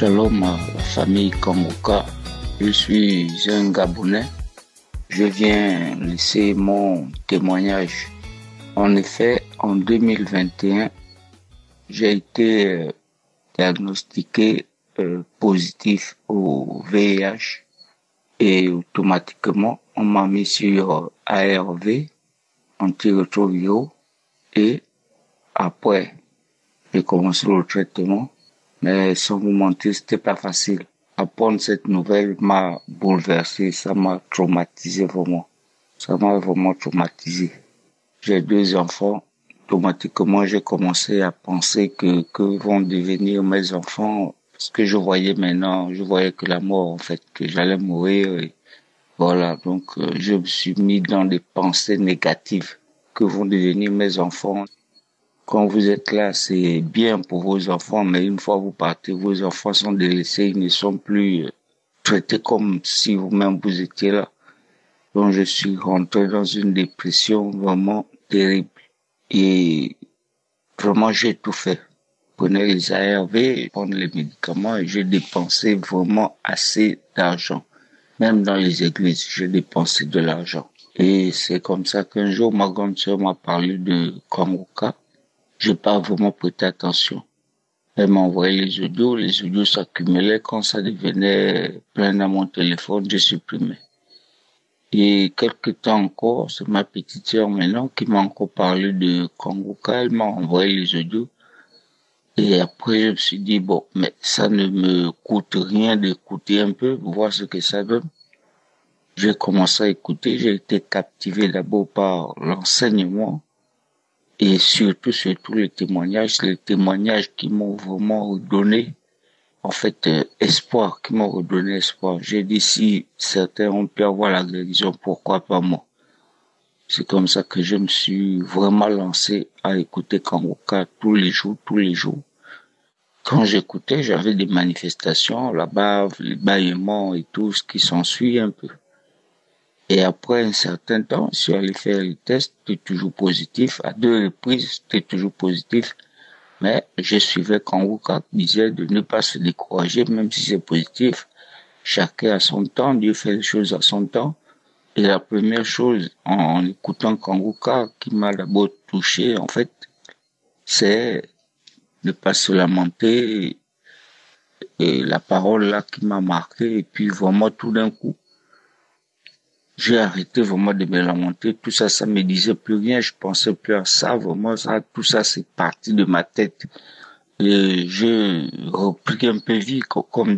Shalom à la famille Kangoka. Je suis un Gabonais. Je viens laisser mon témoignage. En effet, en 2021, j'ai été diagnostiqué positif au VIH et automatiquement, on m'a mis sur ARV, antirétroviraux, et après, j'ai commencé le traitement. Mais sans vous mentir, c'était pas facile. Apprendre cette nouvelle m'a bouleversé, ça m'a traumatisé vraiment. Ça m'a vraiment traumatisé. J'ai 2 enfants. Automatiquement, j'ai commencé à penser que vont devenir mes enfants. Parce que je voyais maintenant, je voyais que la mort, en fait, que j'allais mourir. Et voilà, donc je me suis mis dans des pensées négatives. Que vont devenir mes enfants? Quand vous êtes là, c'est bien pour vos enfants, mais une fois vous partez, vos enfants sont délaissés, ils ne sont plus traités comme si vous-même vous étiez là. Donc je suis rentré dans une dépression vraiment terrible. Et vraiment, j'ai tout fait. Je prenais les ARV, prendre les médicaments et j'ai dépensé vraiment assez d'argent. Même dans les églises, j'ai dépensé de l'argent. Et c'est comme ça qu'un jour, ma grande sœur m'a parlé de Kangoka. J'ai pas vraiment prêté attention. Elle m'a envoyé les audios s'accumulaient, quand ça devenait plein dans mon téléphone, je supprimais. Et quelque temps encore, c'est ma petite sœur maintenant qui m'a encore parlé de Kangoka, elle m'a envoyé les audios. Et après, je me suis dit, bon, mais ça ne me coûte rien d'écouter un peu, voir ce que ça donne. J'ai commencé à écouter, j'ai été captivé d'abord par l'enseignement. Et surtout les témoignages qui m'ont vraiment redonné, en fait, espoir, qui m'ont redonné espoir. J'ai dit, si certains ont pu avoir la guérison, pourquoi pas moi? C'est comme ça que je me suis vraiment lancé à écouter Kangoka tous les jours. Quand j'écoutais, j'avais des manifestations, la bave, les bâillements et tout ce qui s'ensuit un peu. Et après un certain temps, je suis allé faire le test, c'était toujours positif. À 2 reprises, c'était toujours positif. Mais je suivais Kangoka qui disait de ne pas se décourager, même si c'est positif. Chacun à son temps, Dieu fait les choses à son temps. Et la première chose, en écoutant Kangoka, qui m'a d'abord touché, en fait, c'est ne pas se lamenter. Et la parole là qui m'a marqué. Et puis vraiment tout d'un coup, j'ai arrêté vraiment de me lamenter. Tout ça, ça me disait plus rien. Je pensais plus à ça. Vraiment, tout ça, c'est parti de ma tête. Et j'ai repris un peu vie, comment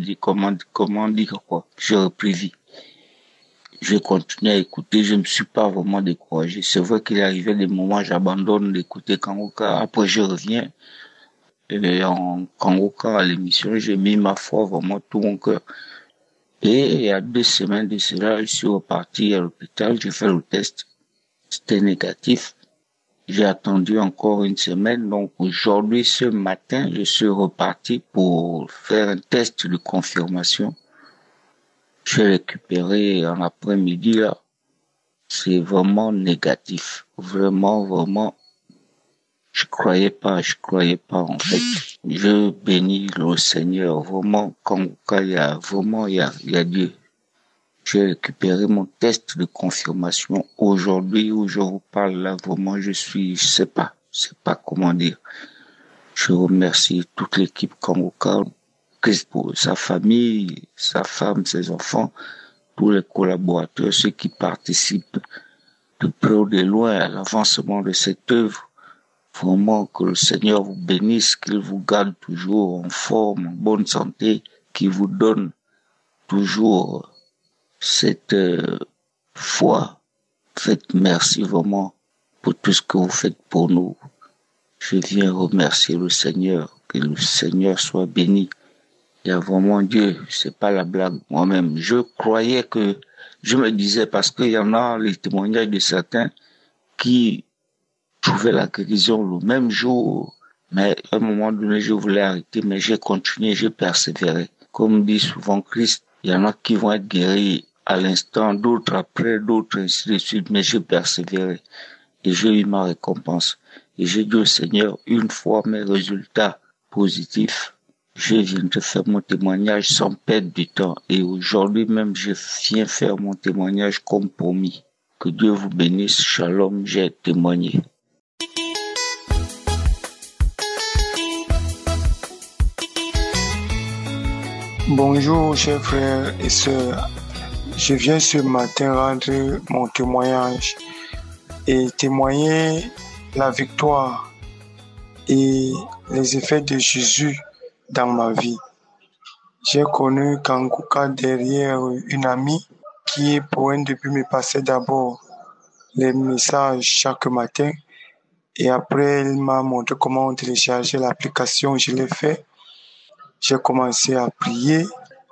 dire quoi. J'ai repris vie. J'ai continué à écouter. Je me suis pas vraiment découragé. C'est vrai qu'il arrivait des moments, j'abandonne d'écouter Kangoka. Après, je reviens. Et en Kangoka, à l'émission, j'ai mis ma foi, vraiment tout mon cœur. Et il y a 2 semaines de cela, je suis reparti à l'hôpital, j'ai fait le test. C'était négatif. J'ai attendu encore une semaine, donc aujourd'hui, ce matin, je suis reparti pour faire un test de confirmation. J'ai récupéré en après-midi là. C'est vraiment négatif. Vraiment. Je croyais pas en fait. Je bénis le Seigneur, vraiment, quand il y a Dieu. J'ai récupéré mon test de confirmation aujourd'hui où je vous parle là, vraiment, je sais pas comment dire. Je remercie toute l'équipe Kangoka, Christ pour sa famille, sa femme, ses enfants, tous les collaborateurs, ceux qui participent de près ou de loin à l'avancement de cette œuvre. Vraiment que le Seigneur vous bénisse, qu'il vous garde toujours en forme, en bonne santé, qu'il vous donne toujours cette foi. Faites merci vraiment pour tout ce que vous faites pour nous. Je viens remercier le Seigneur, que le Seigneur soit béni. Il y a vraiment Dieu, c'est pas la blague. Moi-même, je me disais, parce qu'il y en a les témoignages de certains qui trouvaient la guérison le même jour, mais à un moment donné, je voulais arrêter, mais j'ai continué, j'ai persévéré. Comme dit souvent Christ, il y en a qui vont être guéris à l'instant, d'autres après, d'autres ainsi de suite, mais j'ai persévéré. Et j'ai eu ma récompense. Et j'ai dit au Seigneur, une fois mes résultats positifs, Je viens de faire mon témoignage sans perdre du temps et aujourd'hui même je viens faire mon témoignage comme promis. Que Dieu vous bénisse. Shalom, j'ai témoigné. Bonjour, chers frères et sœurs. Je viens ce matin rendre mon témoignage et témoigner la victoire et les effets de Jésus dans ma vie. J'ai connu Kanguka derrière une amie qui, pour un début, me passait d'abord les messages chaque matin et après, elle m'a montré comment télécharger l'application. Je l'ai fait. J'ai commencé à prier,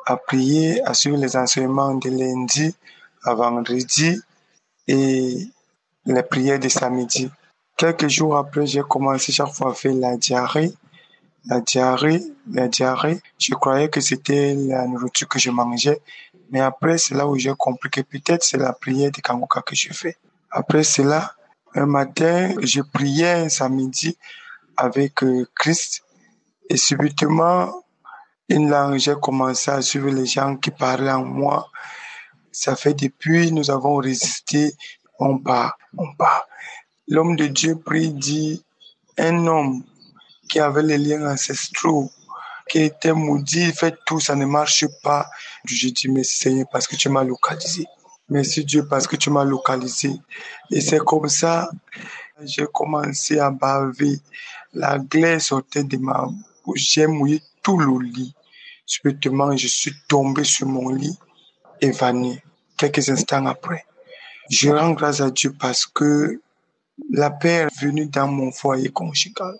à suivre les enseignements de lundi à vendredi et les prières de samedi. Quelques jours après, j'ai commencé chaque fois à faire la diarrhée. Je croyais que c'était la nourriture que je mangeais, mais après, c'est là où j'ai compris que peut-être c'est la prière de Kanguka que je fais. Après cela, un matin, je priais un samedi avec Christ et subitement, une langue, j'ai commencé à suivre les gens qui parlaient en moi. Ça fait depuis, nous avons résisté, on part. L'homme de Dieu prie, dit, un homme qui avait les liens ancestraux, qui était maudit, fait tout, ça ne marche pas. Je dis, merci Seigneur parce que tu m'as localisé. Merci Dieu parce que tu m'as localisé. Et c'est comme ça, j'ai commencé à baver. La glace sortait de ma bouche, j'ai mouillé tout le lit. Subitement, je suis tombé sur mon lit, évanoui. Quelques instants après, je rends grâce à Dieu parce que la paix est venue dans mon foyer conjugal.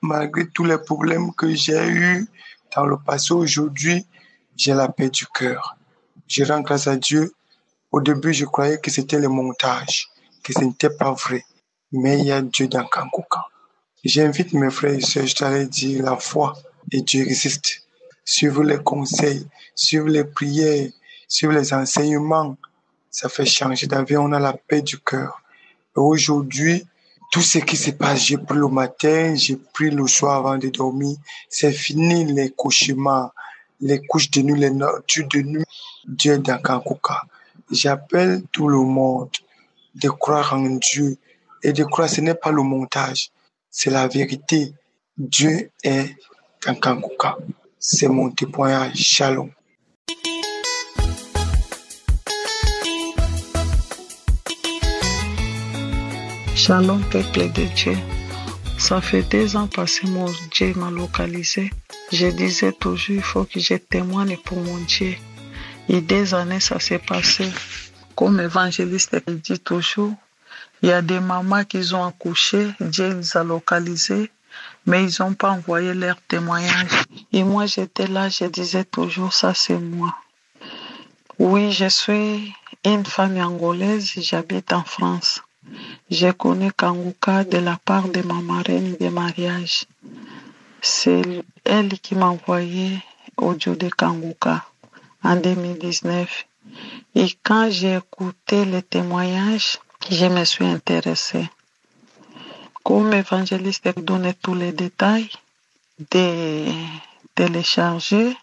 Malgré tous les problèmes que j'ai eus dans le passé, aujourd'hui, j'ai la paix du cœur. Je rends grâce à Dieu. Au début, je croyais que c'était le montage, que ce n'était pas vrai. Mais il y a Dieu dans Kanguka. J'invite mes frères et sœurs, je t'allais dire la foi et Dieu résiste. Suivre les conseils, suivre les prières, suivre les enseignements, ça fait changer d'avis. On a la paix du cœur. Et aujourd'hui, tout ce qui se passe, j'ai pris le matin, j'ai pris le soir avant de dormir. C'est fini les cauchemars, les couches de nuit, les nocturnes de nuit. Dieu est dans Kanguka. J'appelle tout le monde de croire en Dieu et de croire, ce n'est pas le montage, c'est la vérité. Dieu est dans Kanguka. C'est mon témoignage. Shalom. Shalom, peuple de Dieu. Ça fait 2 ans passés, mon Dieu m'a localisé. Je disais toujours, il faut que je témoigne pour mon Dieu. Et 2 années, ça s'est passé. Comme évangéliste, il dit toujours, il y a des mamans qui ont accouché, Dieu les a localisées, mais ils n'ont pas envoyé leur témoignage. Et moi, j'étais là, je disais toujours, ça c'est moi. Oui, je suis une femme angolaise, j'habite en France. J'ai connu Kanguka de la part de ma marraine de mariage. C'est elle qui m'a envoyé audio de Kanguka en 2019. Et quand j'ai écouté les témoignages, je me suis intéressée. Comme évangéliste donnait tous les détails de télécharger,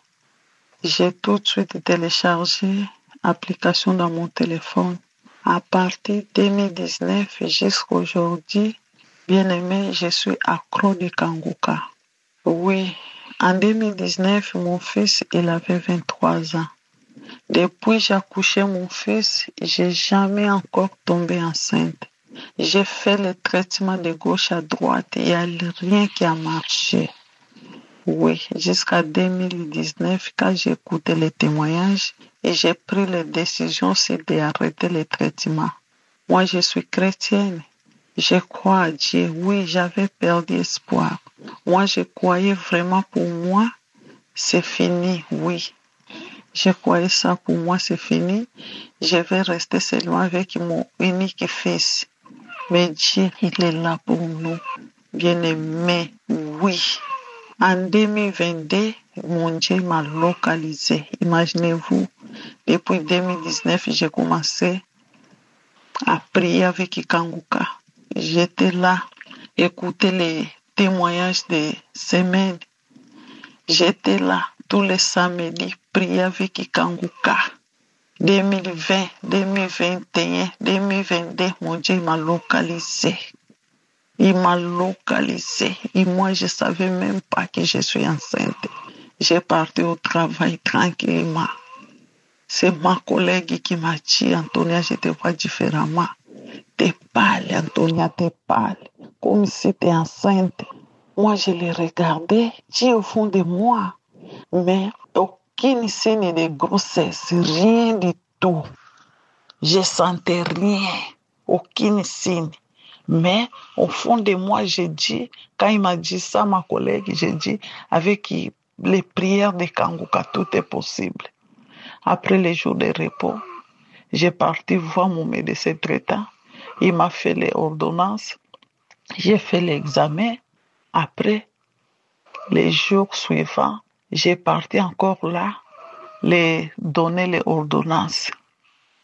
j'ai tout de suite téléchargé l'application dans mon téléphone. À partir de 2019 jusqu'à aujourd'hui, bien aimé, je suis accro de Kanguka. Oui, en 2019, mon fils, il avait 23 ans. Depuis que j'ai accouché mon fils, j'ai jamais encore tombé enceinte. J'ai fait le traitement de gauche à droite, il n'y a rien qui a marché. Oui, jusqu'à 2019, quand j'ai écouté les témoignages, et j'ai pris la décision c'est d'arrêter le traitement. Moi, je suis chrétienne. Je crois à Dieu. Oui, j'avais perdu espoir. Moi, je croyais vraiment pour moi, c'est fini. Oui, je croyais ça pour moi, c'est fini. Je vais rester seulement avec mon unique fils. Mais Dieu, il est là pour nous. Bien-aimé, oui. En 2022, mon Dieu m'a localisé. Imaginez-vous, depuis 2019, j'ai commencé à prier avec Kanguka. J'étais là, écouter les témoignages des semaines. J'étais là tous les samedis, prier avec Kanguka. 2020, 2021, 2022, mon Dieu m'a localisé. Il m'a localisé. Et moi, je ne savais même pas que je suis enceinte. J'ai parti au travail tranquillement. C'est ma collègue qui m'a dit, Antonia, je te vois différemment. T'es pâle, Antonia, t'es pâle. Comme si t'es enceinte. Moi, je l'ai regardé, dit au fond de moi. Mais aucun signe de grossesse, rien du tout. Je sentais rien, aucun signe. Mais au fond de moi, j'ai dit, quand il m'a dit ça, ma collègue, j'ai dit, avec les prières de Kanguka, tout est possible. Après les jours de repos, j'ai parti voir mon médecin traitant. Il m'a fait les ordonnances. J'ai fait l'examen. Après, les jours suivants, j'ai parti encore là, les donner les ordonnances,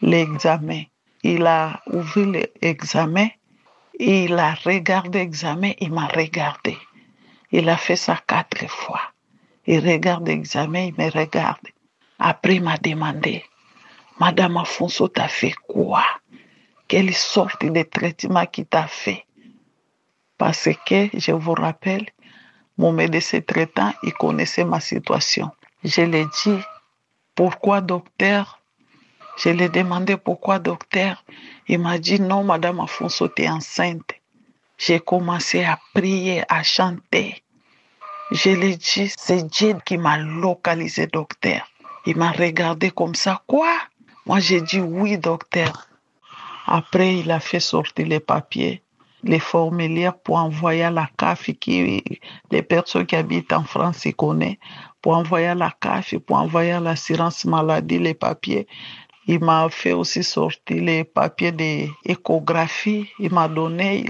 l'examen. Il a ouvert l'examen, il a regardé l'examen, il m'a regardé. Il a fait ça 4 fois. Il regarde l'examen, il me regarde. Après, il m'a demandé, Madame Afonso, t'as fait quoi? Quelle sorte de traitement qu'il t'a fait? Parce que, je vous rappelle, mon médecin traitant, il connaissait ma situation. Je lui ai dit, pourquoi docteur? Je lui ai demandé pourquoi docteur. Il m'a dit, non, Madame Afonso, t'es enceinte. J'ai commencé à prier, à chanter. Je lui ai dit, c'est Dieu qui m'a localisé, docteur. Il m'a regardé comme ça, quoi? Moi, j'ai dit, oui, docteur. Après, il a fait sortir les papiers, les formulaires pour envoyer à la CAF, les personnes qui habitent en France, ils connaissent, pour envoyer à la CAF, pour envoyer à l'assurance maladie, les papiers. Il m'a fait aussi sortir les papiers d'échographie. Il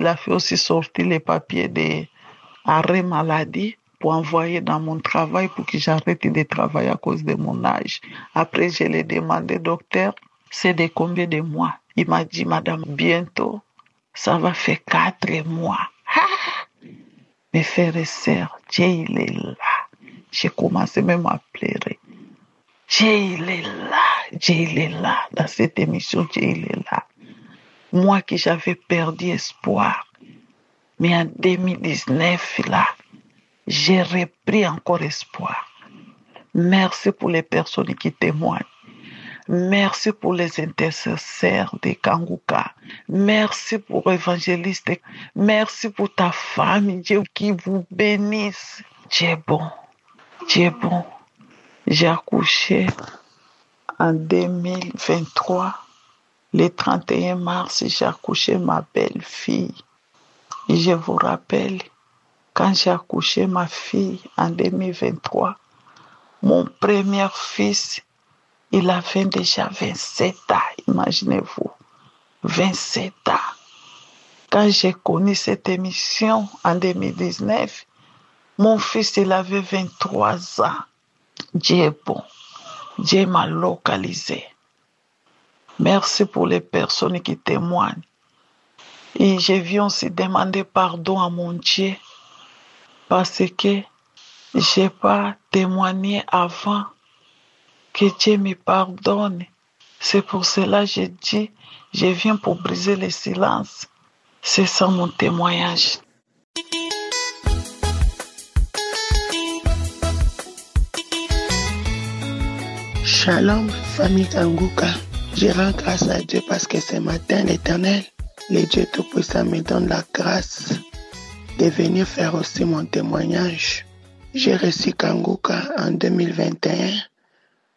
a fait aussi sortir les papiers d'arrêt maladie pour envoyer dans mon travail pour que j'arrête de travailler à cause de mon âge. Après, je lui ai demandé, docteur, c'est de combien de mois? Il m'a dit, madame, bientôt, ça va faire 4 mois. Ah! Mes frères et sœurs, Dieu, il est là. J'ai commencé même à pleurer. Dieu, il est là. Dieu, il est là. Dans cette émission, Dieu, il est là. Moi qui j'avais perdu espoir. Mais en 2019, là, j'ai repris encore espoir. Merci pour les personnes qui témoignent. Merci pour les intercesseurs de Kanguka. Merci pour l'évangéliste. Merci pour ta famille. Dieu qui vous bénisse. Dieu est bon. Dieu est bon. J'ai accouché en 2023. Le 31 mars, j'ai accouché ma belle-fille. Et je vous rappelle, quand j'ai accouché ma fille en 2023, mon premier fils, il avait déjà 27 ans, imaginez-vous. 27 ans. Quand j'ai connu cette émission en 2019, mon fils, il avait 23 ans. Dieu est bon. Dieu m'a localisé. Merci pour les personnes qui témoignent. Et je viens aussi demander pardon à mon Dieu parce que je n'ai pas témoigné avant. Que Dieu me pardonne. C'est pour cela que je dis, je viens pour briser le silence. C'est ça mon témoignage. Shalom, famille Kanguka. Je rends grâce à Dieu parce que ce matin, l'Éternel, le Dieu Tout-Puissant, me donne la grâce de venir faire aussi mon témoignage. J'ai reçu Kanguka en 2021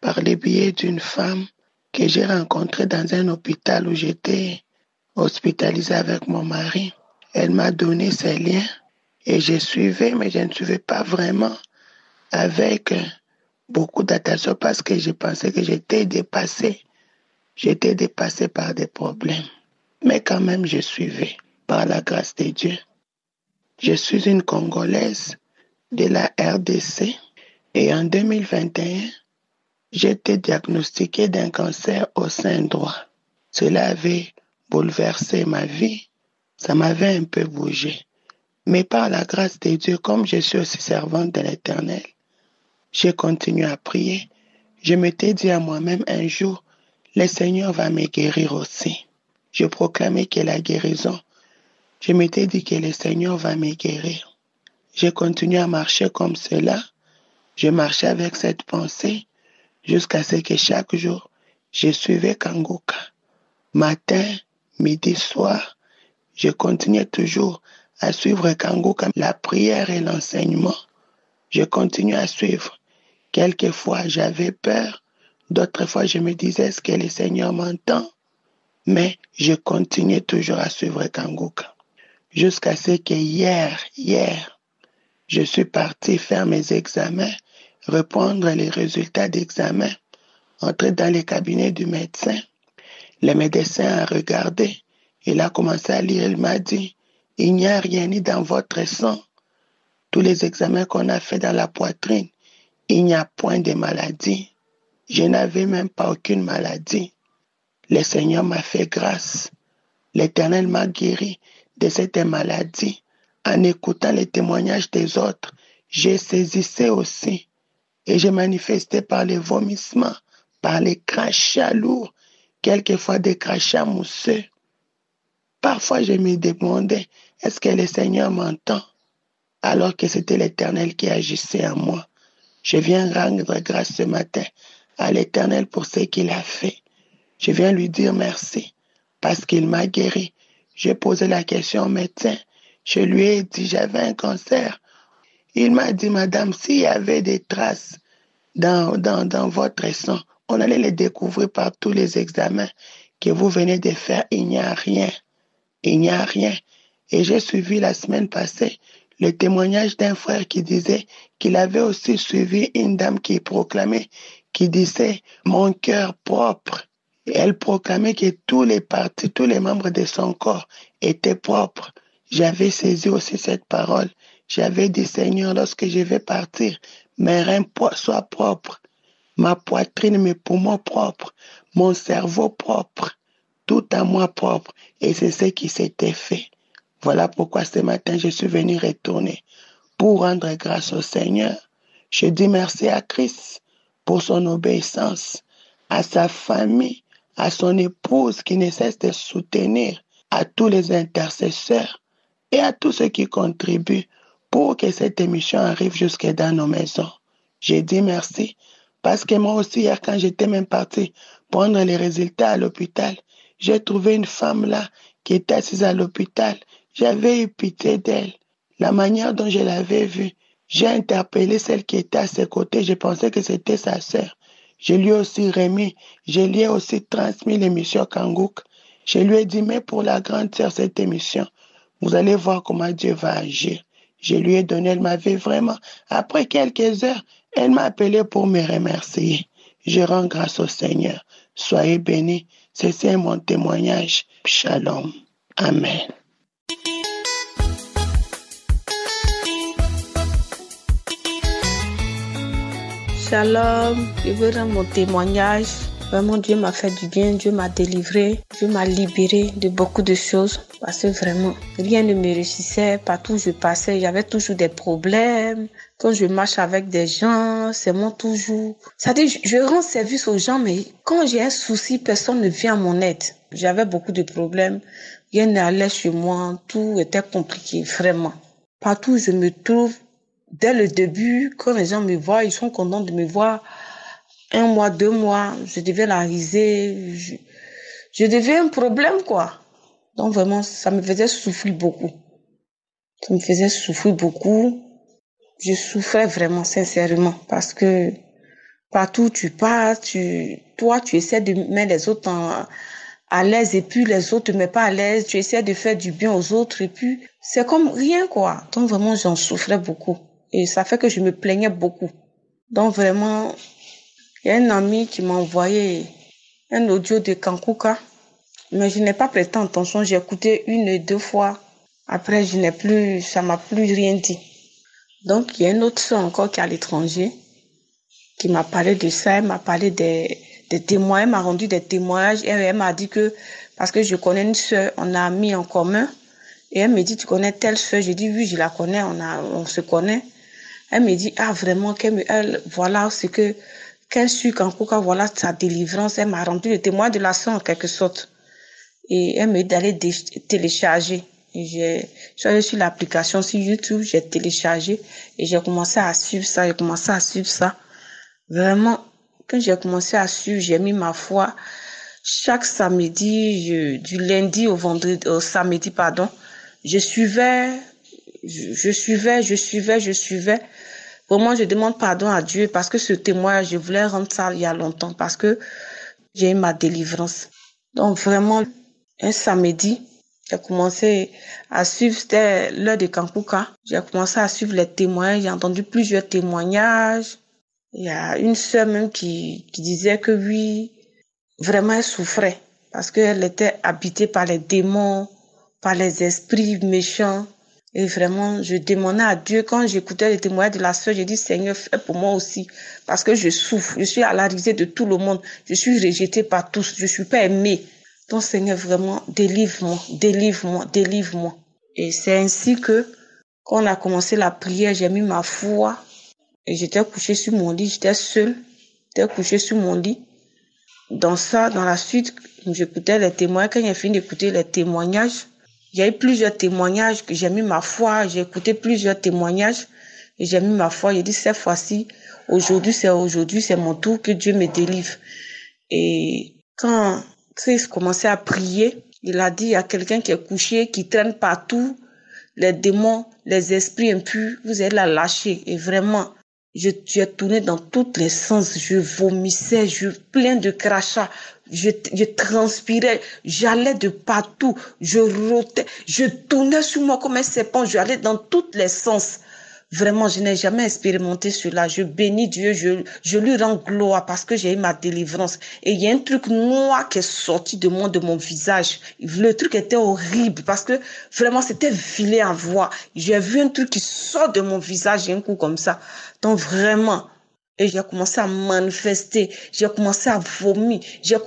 par le biais d'une femme que j'ai rencontrée dans un hôpital où j'étais hospitalisé avec mon mari. Elle m'a donné ses liens et je suivais, mais je ne suivais pas vraiment avec beaucoup d'attention parce que je pensais que j'étais dépassé. J'étais dépassé par des problèmes. Mais quand même, je suivais par la grâce de Dieu. Je suis une Congolaise de la RDC et en 2021, j'ai été diagnostiqué d'un cancer au sein droit. Cela avait bouleversé ma vie. Ça m'avait un peu bougé. Mais par la grâce de Dieu, comme je suis aussi servante de l'Éternel, J'ai continué à prier. Je m'étais dit à moi-même un jour, le Seigneur va me guérir aussi. Je proclamais que la guérison, je m'étais dit que le Seigneur va me guérir. J'ai continué à marcher comme cela. Je marchais avec cette pensée jusqu'à ce que chaque jour, je suivais Kanguka. Matin, midi, soir, je continuais toujours à suivre Kanguka, la prière et l'enseignement. Je continuais à suivre. Quelquefois, j'avais peur. D'autres fois, je me disais, est-ce que le Seigneur m'entend? Mais je continuais toujours à suivre Kanguka. Jusqu'à ce que hier, je suis parti faire mes examens, répondre les résultats d'examen, entrer dans le cabinet du médecin. Le médecin a regardé, il a commencé à lire, il m'a dit, il n'y a rien ni dans votre sang. Tous les examens qu'on a fait dans la poitrine, il n'y a point de maladie. Je n'avais même pas aucune maladie. Le Seigneur m'a fait grâce. L'Éternel m'a guéri de cette maladie. En écoutant les témoignages des autres, j'ai saisissé aussi. Et j'ai manifesté par les vomissements, par les crachats lourds, quelquefois des crachats mousseux. Parfois, je me demandais, est-ce que le Seigneur m'entend? Alors que c'était l'Éternel qui agissait en moi. Je viens rendre grâce ce matin à l'Éternel pour ce qu'il a fait. Je viens lui dire merci parce qu'il m'a guéri. J'ai posé la question au médecin. Je lui ai dit, j'avais un cancer. Il m'a dit, madame, s'il y avait des traces dans votre sang, on allait les découvrir par tous les examens que vous venez de faire. Il n'y a rien. Il n'y a rien. Et j'ai suivi la semaine passée le témoignage d'un frère qui disait qu'il avait aussi suivi une dame qui proclamait, qui disait « mon cœur propre ». Elle proclamait que tous les parties, tous les membres de son corps étaient propres. J'avais saisi aussi cette parole. J'avais dit, Seigneur, lorsque je vais partir, mes reins soient propres, ma poitrine, mes poumons propres, mon cerveau propre, tout à moi propre. Et c'est ce qui s'était fait. Voilà pourquoi ce matin, je suis venu retourner pour rendre grâce au Seigneur. Je dis merci à Christ pour son obéissance, à sa famille, à son épouse qui ne cesse de soutenir, à tous les intercesseurs et à tous ceux qui contribuent pour que cette émission arrive jusque dans nos maisons. J'ai dit merci parce que moi aussi, hier, quand j'étais même parti prendre les résultats à l'hôpital, j'ai trouvé une femme là qui était assise à l'hôpital. J'avais eu pitié d'elle. La manière dont je l'avais vue, j'ai interpellé celle qui était à ses côtés. Je pensais que c'était sa sœur. Je lui ai aussi remis, je lui ai aussi transmis l'émission Kangouk. Je lui ai dit, mais pour la grande sœur, cette émission, vous allez voir comment Dieu va agir. Je lui ai donné, elle m'avait vraiment, après quelques heures, elle m'a appelé pour me remercier. Je rends grâce au Seigneur. Soyez bénis. C'est mon témoignage. Shalom. Amen. Shalom, je veux rendre mon témoignage. Vraiment, Dieu m'a fait du bien, Dieu m'a délivré, Dieu m'a libéré de beaucoup de choses. Parce que vraiment, rien ne me réussissait. Partout où je passais, j'avais toujours des problèmes. Quand je marche avec des gens, c'est moi toujours. C'est-à-dire, je rends service aux gens, mais quand j'ai un souci, personne ne vient à mon aide. J'avais beaucoup de problèmes. Rien n'allait chez moi. Tout était compliqué, vraiment. Partout où je me trouve, dès le début, quand les gens me voient, ils sont contents de me voir. 1 mois, 2 mois, je devais la riser. Je deviens un problème, quoi. Donc vraiment, ça me faisait souffrir beaucoup. Ça me faisait souffrir beaucoup. Je souffrais vraiment, sincèrement, parce que partout où tu pars, toi, tu essaies de mettre les autres à l'aise et puis les autres ne mettent pas à l'aise. Tu essaies de faire du bien aux autres et puis c'est comme rien, quoi. Donc vraiment, j'en souffrais beaucoup. Et ça fait que je me plaignais beaucoup. Donc vraiment, il y a un ami qui m'a envoyé un audio de Kankuka. Mais je n'ai pas prêté attention. J'ai écouté 1 et 2 fois. Après, ça m'a plus rien dit. Donc, il y a une autre soeur encore qui est à l'étranger, qui m'a parlé de ça. Elle m'a parlé des témoins. Elle m'a rendu des témoignages. Et elle m'a dit que, parce que je connais une soeur, on a mis en commun. Et elle me dit, tu connais telle soeur? J'ai dit, oui, je la connais, on se connaît. Elle me dit, ah vraiment, voilà ce que, qu'elle suit Kankuka, voilà sa délivrance. Elle m'a rendu le témoin de la sœur en quelque sorte. Et elle me dit d'aller télécharger. Je suis allée sur l'application sur YouTube, j'ai téléchargé et j'ai commencé à suivre ça. Vraiment, quand j'ai commencé à suivre, j'ai mis ma foi. Chaque samedi, du lundi au samedi, je suivais. Vraiment, je demande pardon à Dieu parce que ce témoignage, je voulais rendre ça il y a longtemps parce que j'ai eu ma délivrance. Donc vraiment, un samedi, j'ai commencé à suivre, c'était l'heure de Kankuka. J'ai commencé à suivre les témoignages, j'ai entendu plusieurs témoignages. Il y a une sœur même qui disait que oui, vraiment elle souffrait parce qu'elle était habitée par les démons, par les esprits méchants. Et vraiment, je demandais à Dieu, quand j'écoutais les témoignages de la sœur, j'ai dit, Seigneur, fais pour moi aussi, parce que je souffre, je suis à la risée de tout le monde, je suis rejetée par tous, je suis pas aimée. Donc Seigneur, vraiment, délivre-moi. Et c'est ainsi que, quand on a commencé la prière, j'ai mis ma foi, et j'étais couchée sur mon lit, j'étais seule, j'étais couchée sur mon lit. Dans la suite, j'écoutais les témoignages, quand j'ai fini d'écouter les témoignages, il y a eu plusieurs témoignages que j'ai mis ma foi, j'ai écouté plusieurs témoignages et j'ai mis ma foi. J'ai dit cette fois-ci, aujourd'hui, c'est mon tour que Dieu me délivre. Et quand Christ commençait à prier, il a dit, il y a quelqu'un qui est couché, qui traîne partout, les démons, les esprits impurs, vous allez la lâcher. Et vraiment, j'ai tourné dans tous les sens, je vomissais, plein de crachats. Je transpirais, j'allais de partout, je rotais, je tournais sur moi comme un serpent, j'allais dans tous les sens. Vraiment, je n'ai jamais expérimenté cela. Je bénis Dieu, je lui rends gloire parce que j'ai eu ma délivrance. Et il y a un truc noir qui est sorti de mon visage. Le truc était horrible parce que vraiment c'était vilain à voir. J'ai vu un truc qui sort de mon visage un coup comme ça. Donc vraiment... Et j'ai commencé à manifester, j'ai commencé à vomir, j'ai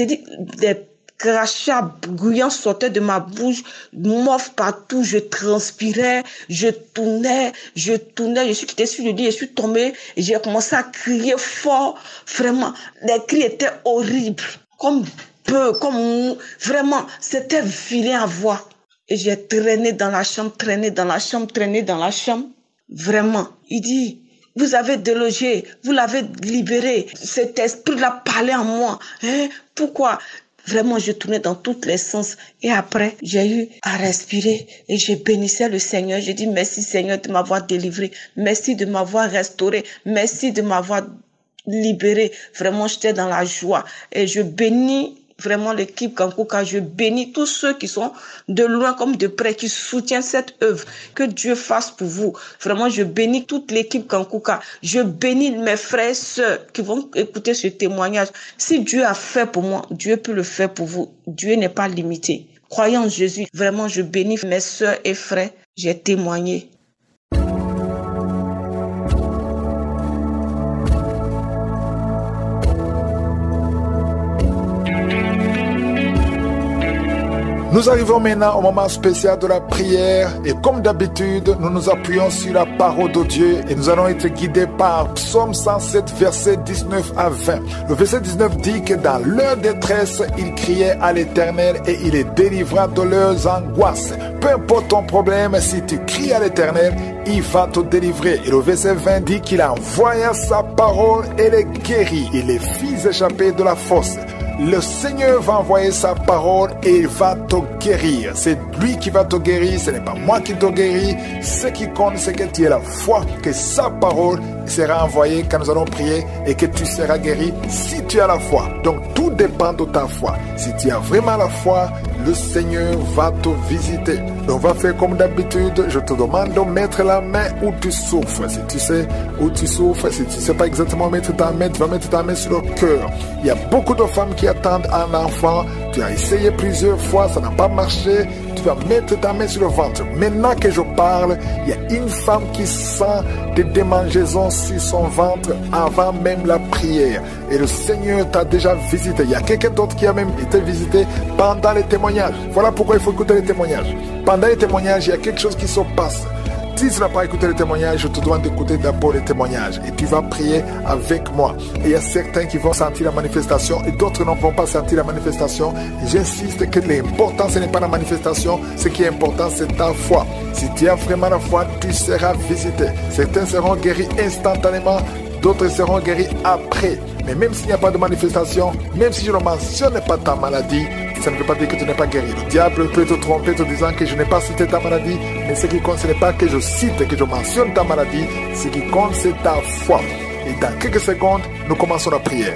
dit, des crachats bruyants sortaient de ma bouche, morph partout, je transpirais, je tournais, je suis quittée sur le lit, je suis tombée, et j'ai commencé à crier fort, vraiment, les cris étaient horribles, vraiment, c'était vilain à voir. Et j'ai traîné dans la chambre, vraiment, il dit, vous avez délogé, vous l'avez libéré. Cet esprit-là parlait en moi. Pourquoi? Vraiment, je tournais dans tous les sens. Et après, j'ai eu à respirer et je bénissais le Seigneur. Je dis merci Seigneur de m'avoir délivré. Merci de m'avoir restauré. Merci de m'avoir libéré. Vraiment, j'étais dans la joie. Et je bénis vraiment l'équipe Kankuka, je bénis tous ceux qui sont de loin comme de près, qui soutiennent cette œuvre. Que Dieu fasse pour vous. Vraiment, je bénis toute l'équipe Kankuka. Je bénis mes frères et sœurs qui vont écouter ce témoignage. Si Dieu a fait pour moi, Dieu peut le faire pour vous. Dieu n'est pas limité. Croyant en Jésus, vraiment, je bénis mes sœurs et frères. J'ai témoigné. Nous arrivons maintenant au moment spécial de la prière et comme d'habitude, nous nous appuyons sur la parole de Dieu et nous allons être guidés par Psaume 107, versets 19 à 20. Le verset 19 dit que dans leur détresse, ils criaient à l'Éternel et il les délivra de leurs angoisses. Peu importe ton problème, si tu cries à l'Éternel, il va te délivrer. Et le verset 20 dit qu'il envoya sa parole et les guérit. Il les fit échapper de la fosse. Le Seigneur va envoyer sa parole et il va te guérir. C'est lui qui va te guérir, ce n'est pas moi qui te guéris. Ce qui compte, c'est que tu aies la foi, que sa parole sera envoyée quand nous allons prier et que tu seras guéri si tu as la foi. Donc tout dépend de ta foi. Si tu as vraiment la foi, le Seigneur va te visiter. Donc on va faire comme d'habitude. Je te demande de mettre la main où tu souffres. Si tu sais où tu souffres, si tu ne sais pas exactement où mettre ta main, tu vas mettre ta main sur le cœur. Il y a beaucoup de femmes qui attendent un enfant. Tu as essayé plusieurs fois, ça n'a pas marché. Tu vas mettre ta main sur le ventre. Maintenant que je parle, il y a une femme qui sent des démangeaisons sur son ventre avant même la prière. Et le Seigneur t'a déjà visité. Il y a quelqu'un d'autre qui a même été visité pendant les témoignages. Voilà pourquoi il faut écouter les témoignages. Pendant les témoignages, il y a quelque chose qui se passe. Si tu n'as pas écouté le témoignage, je te demande d'écouter d'abord le témoignage. Et tu vas prier avec moi. Et il y a certains qui vont sentir la manifestation et d'autres ne vont pas sentir la manifestation. J'insiste que l'important, ce n'est pas la manifestation. Ce qui est important, c'est ta foi. Si tu as vraiment la foi, tu seras visité. Certains seront guéris instantanément, d'autres seront guéris après. Mais même s'il n'y a pas de manifestation, même si je ne mentionne pas ta maladie, ça ne veut pas dire que tu n'es pas guéri. Le diable peut te tromper te disant que je n'ai pas cité ta maladie, mais ce qui compte, ce n'est pas que je cite, que je mentionne ta maladie. Ce qui compte, c'est ta foi. Et dans quelques secondes, nous commençons la prière.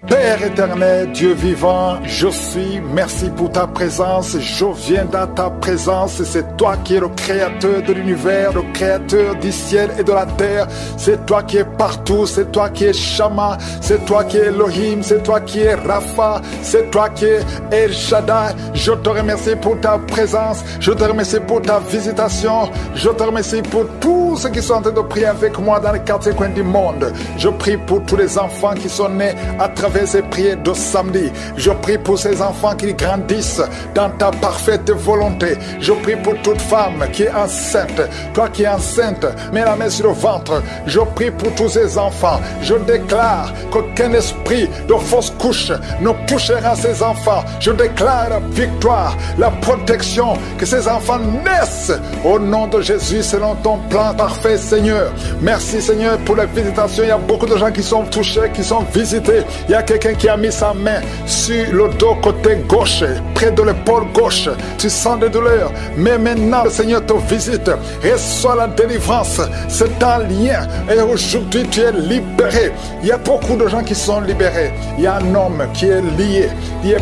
Père éternel, Dieu vivant, je suis, merci pour ta présence, je viens dans ta présence, c'est toi qui es le créateur de l'univers, le créateur du ciel et de la terre, c'est toi qui es partout, c'est toi qui es Shama, c'est toi qui es Elohim, c'est toi qui es Rapha, c'est toi qui es El Shaddai, je te remercie pour ta présence, je te remercie pour ta visitation, je te remercie pour tous ceux qui sont en train de prier avec moi dans les 4 coins du monde, je prie pour tous les enfants qui sont nés à travers ces prières de samedi. Je prie pour ces enfants qui grandissent dans ta parfaite volonté. Je prie pour toute femme qui est enceinte. Toi qui es enceinte, mets la main sur le ventre. Je prie pour tous ces enfants. Je déclare qu'aucun esprit de fausse couche ne touchera ces enfants. Je déclare la victoire, la protection, que ces enfants naissent au nom de Jésus selon ton plan parfait, Seigneur. Merci, Seigneur, pour la visitation. Il y a beaucoup de gens qui sont touchés, qui sont visités. Il y a quelqu'un qui a mis sa main sur le dos côté gauche, près de l'épaule gauche. Tu sens des douleurs, mais maintenant le Seigneur te visite. Reçois la délivrance, c'est un lien. Et aujourd'hui tu es libéré. Il y a beaucoup de gens qui sont libérés. Il y a un homme qui est lié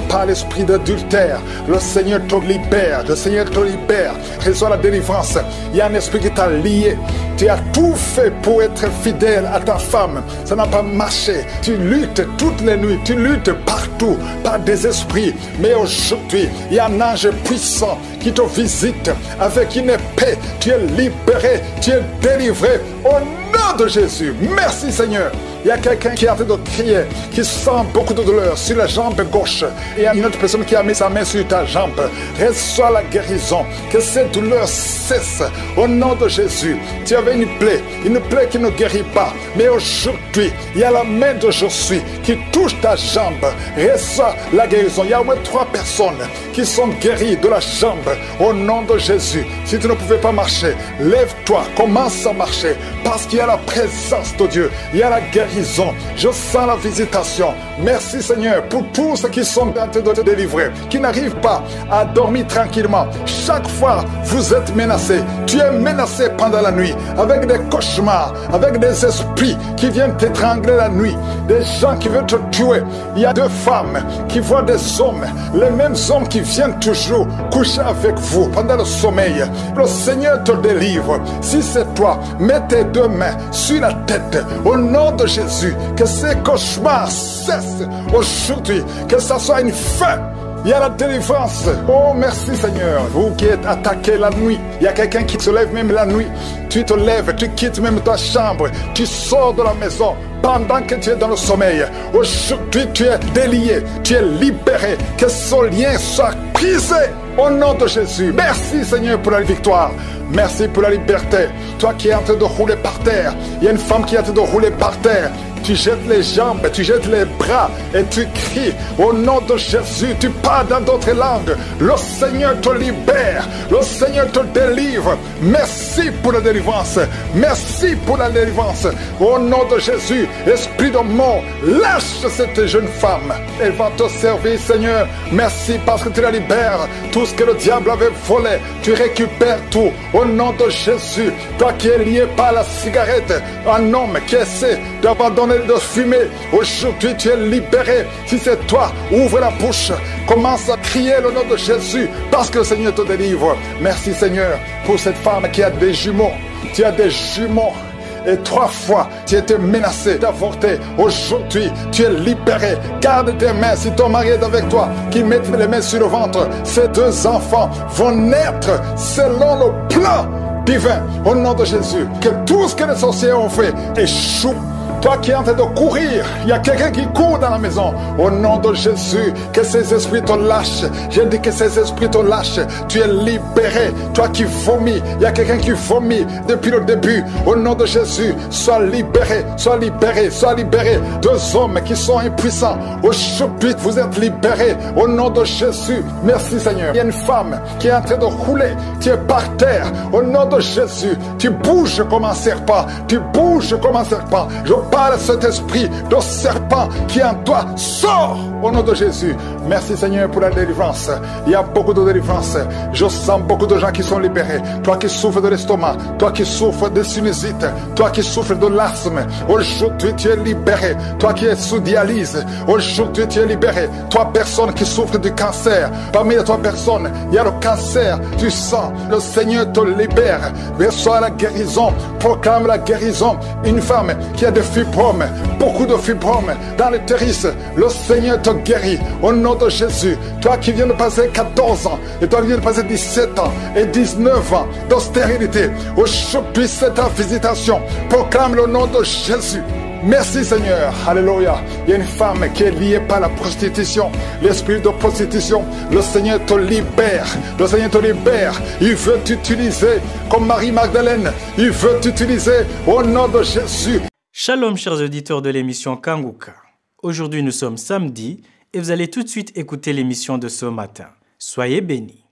par l'esprit d'adultère. Le Seigneur te libère, le Seigneur te libère. Reçois la délivrance. Il y a un esprit qui t'a lié. Tu as tout fait pour être fidèle à ta femme. Ça n'a pas marché. Tu luttes toutes les nuits. Tu luttes partout par des esprits. Mais aujourd'hui, il y a un ange puissant qui te visite avec une épée. Tu es libéré. Tu es délivré. Au nom de Jésus. Merci Seigneur. Il y a quelqu'un qui est en train de crier, qui sent beaucoup de douleur sur la jambe gauche. Et il y a une autre personne qui a mis sa main sur ta jambe. Reçois la guérison. Que cette douleur cesse au nom de Jésus. Tu avais une plaie qui ne guérit pas. Mais aujourd'hui, il y a la main de Josué qui touche ta jambe. Reçois la guérison. Il y a au moins 3 personnes qui sont guéries de la jambe au nom de Jésus. Si tu ne pouvais pas marcher, lève-toi, commence à marcher. Parce qu'il y a la présence de Dieu. Il y a la guérison. Je sens la visitation. Merci Seigneur pour tous ceux qui sont en train de te délivrer, qui n'arrivent pas à dormir tranquillement. Chaque fois, vous êtes menacé. Tu es menacé pendant la nuit avec des cauchemars, avec des esprits qui viennent t'étrangler la nuit, des gens qui veulent te tuer. Il y a 2 femmes qui voient des hommes, les mêmes hommes qui viennent toujours coucher avec vous pendant le sommeil. Le Seigneur te délivre. Si c'est toi, mets tes 2 mains sur la tête au nom de Jésus. Que ces cauchemars cessent aujourd'hui, que ça soit une fin. Il y a la délivrance. Oh, merci Seigneur. Vous qui êtes attaqués la nuit, il y a quelqu'un qui se lève même la nuit. Tu te lèves, tu quittes même ta chambre, tu sors de la maison pendant que tu es dans le sommeil. Aujourd'hui, tu es délié, tu es libéré. Que ce lien soit brisé au nom de Jésus. Merci Seigneur pour la victoire. Merci pour la liberté. Toi qui es en train de rouler par terre, il y a une femme qui est en train de rouler par terre. Tu jettes les jambes, tu jettes les bras et tu cries au nom de Jésus. Tu parles dans d'autres langues. Le Seigneur te libère. Le Seigneur te délivre. Merci pour la délivrance. Merci pour la délivrance. Au nom de Jésus, esprit de mort, lâche cette jeune femme. Elle va te servir, Seigneur. Merci parce que tu la libères. Tout ce que le diable avait volé, tu récupères tout. Au nom de Jésus, toi qui es lié par la cigarette, un homme qui essaie d'abandonner de fumer, aujourd'hui tu es libéré. Si c'est toi, ouvre la bouche, commence à crier le nom de Jésus parce que le Seigneur te délivre. Merci Seigneur pour cette femme qui a des jumeaux. Tu as des jumeaux et 3 fois tu étais menacé d'avorter. Aujourd'hui tu es libéré. Garde tes mains si ton mari est avec toi, qu'il mette les mains sur le ventre. Ces 2 enfants vont naître selon le plan divin au nom de Jésus. Que tout ce que les sorciers ont fait échoue Toi qui es en train de courir, il y a quelqu'un qui court dans la maison. Au nom de Jésus, que ces esprits te lâchent. Je dis que ces esprits te lâchent. Tu es libéré. Toi qui vomis, il y a quelqu'un qui vomit depuis le début. Au nom de Jésus, sois libéré, sois libéré, sois libéré. Deux hommes qui sont impuissants. Aujourd'hui, vous êtes libérés. Au nom de Jésus, merci Seigneur. Il y a une femme qui est en train de rouler. Tu es par terre. Au nom de Jésus, tu bouges comme un serpent. Tu bouges comme un serpent. Je parle à cet esprit de serpent qui est en toi. Sors au nom de Jésus. Merci Seigneur pour la délivrance. Il y a beaucoup de délivrance. Je sens beaucoup de gens qui sont libérés. Toi qui souffres de l'estomac, toi qui souffres de sinusite, toi qui souffres de l'asthme, aujourd'hui tu es libéré. Toi qui es sous dialyse, aujourd'hui tu es libéré. Toi personne qui souffre du cancer, parmi les 3 personnes, il y a le cancer du sang. Le Seigneur te libère. Reçois la guérison. Proclame la guérison. Une femme qui a des fibromes, beaucoup de fibromes dans l'utérus, le Seigneur te guérit au nom de Jésus. Toi qui viens de passer 14 ans et toi qui viens de passer 17 ans et 19 ans de stérilité, aujourd'hui c'est ta visitation. Proclame le nom de Jésus. Merci Seigneur, alléluia. Il y a une femme qui est liée par la prostitution, l'esprit de prostitution. Le Seigneur te libère, le Seigneur te libère. Il veut t'utiliser comme Marie-Magdalène. Il veut t'utiliser au nom de Jésus. Shalom chers auditeurs de l'émission Kanguka. Aujourd'hui nous sommes samedi et vous allez tout de suite écouter l'émission de ce matin. Soyez bénis.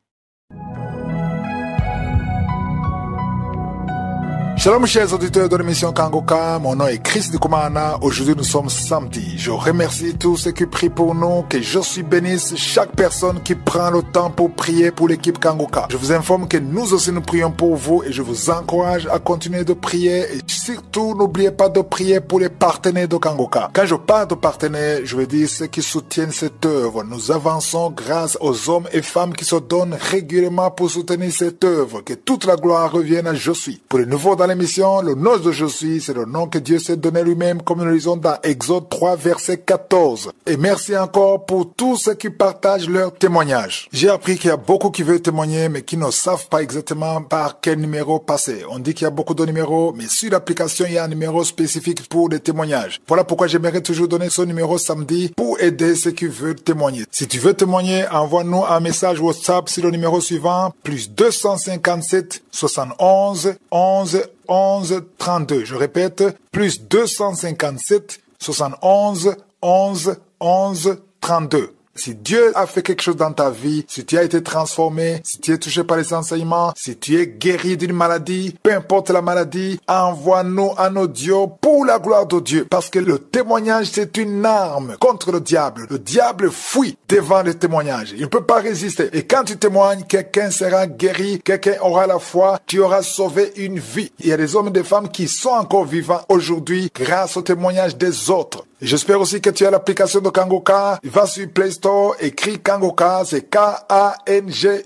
Shalom chers auditeurs de l'émission Kanguka, mon nom est Chris Dukumana. Aujourd'hui nous sommes samedi. Je remercie tous ceux qui prient pour nous, que je suis bénisse chaque personne qui prend le temps pour prier pour l'équipe Kanguka. Je vous informe que nous aussi nous prions pour vous et je vous encourage à continuer de prier et surtout n'oubliez pas de prier pour les partenaires de Kanguka. Quand je parle de partenaires, je veux dire ceux qui soutiennent cette œuvre. Nous avançons grâce aux hommes et femmes qui se donnent régulièrement pour soutenir cette œuvre. Que toute la gloire revienne à Je suis. Pour les nouveaux dans l'émission, le nom de Je suis, c'est le nom que Dieu s'est donné lui-même, comme nous le lisons dans Exode 3, verset 14. Et merci encore pour tous ceux qui partagent leurs témoignages. J'ai appris qu'il y a beaucoup qui veulent témoigner, mais qui ne savent pas exactement par quel numéro passer. On dit qu'il y a beaucoup de numéros, mais sur l'application, il y a un numéro spécifique pour les témoignages. Voilà pourquoi j'aimerais toujours donner ce numéro samedi pour aider ceux qui veulent témoigner. Si tu veux témoigner, envoie-nous un message WhatsApp sur le numéro suivant, plus 257 71 11 11 32. Je répète, plus 257 71 11 11 32. Si Dieu a fait quelque chose dans ta vie, si tu as été transformé, si tu es touché par les enseignements, si tu es guéri d'une maladie, peu importe la maladie, envoie-nous un audio pour la gloire de Dieu. Parce que le témoignage, c'est une arme contre le diable. Le diable fuit devant le témoignage. Il ne peut pas résister. Et quand tu témoignes, quelqu'un sera guéri, quelqu'un aura la foi, tu auras sauvé une vie. Il y a des hommes et des femmes qui sont encore vivants aujourd'hui grâce au témoignage des autres. Et j'espère aussi que tu as l'application de Kanguka. Va sur Play Store, écris Kanguka, c'est K-A-N-G-U-K-A.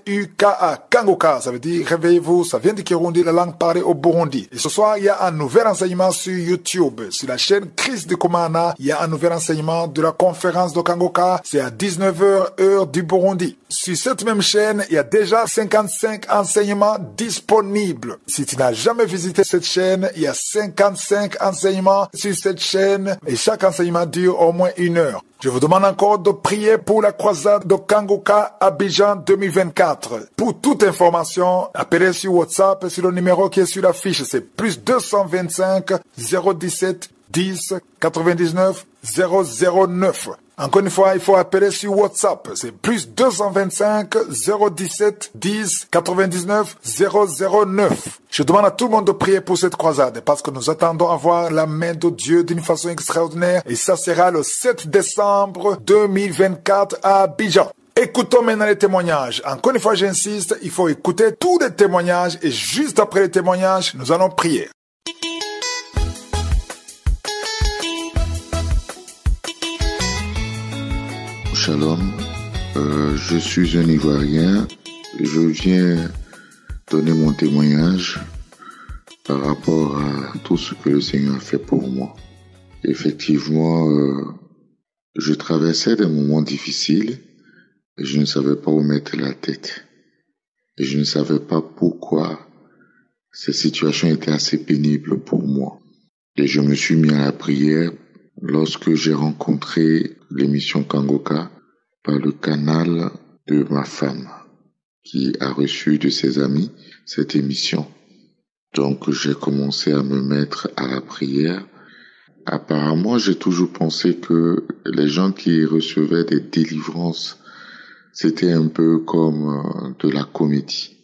Kanguka, ça veut dire réveillez-vous, ça vient du Kirundi, la langue parlée au Burundi. Et ce soir, il y a un nouvel enseignement sur YouTube. Sur la chaîne Chris Dukumana, il y a un nouvel enseignement de la conférence de Kanguka. C'est à 19h, heure du Burundi. Sur cette même chaîne, il y a déjà 55 enseignements disponibles. Si tu n'as jamais visité cette chaîne, il y a 55 enseignements sur cette chaîne et chaque enseignement dure au moins 1 heure. Je vous demande encore de prier pour la croisade de Kanguka Abidjan 2024. Pour toute information, appelez sur WhatsApp sur le numéro qui est sur la fiche. C'est plus 225 017 10 99 009. Encore une fois, il faut appeler sur WhatsApp. C'est plus 225 017 10 99 009. Je demande à tout le monde de prier pour cette croisade parce que nous attendons à voir la main de Dieu d'une façon extraordinaire et ça sera le 7 décembre 2024 à Abidjan. Écoutons maintenant les témoignages. Encore une fois, j'insiste, il faut écouter tous les témoignages et juste après les témoignages, nous allons prier. Shalom, je suis un Ivoirien. Je viens donner mon témoignage par rapport à tout ce que le Seigneur a fait pour moi. Effectivement, je traversais des moments difficiles et je ne savais pas où mettre la tête. Et je ne savais pas pourquoi ces situations étaient assez pénibles pour moi. Et je me suis mis à la prière lorsque j'ai rencontré l'émission Kangoka par le canal de ma femme qui a reçu de ses amis cette émission. Donc j'ai commencé à me mettre à la prière. Apparemment, j'ai toujours pensé que les gens qui recevaient des délivrances, c'était un peu comme de la comédie.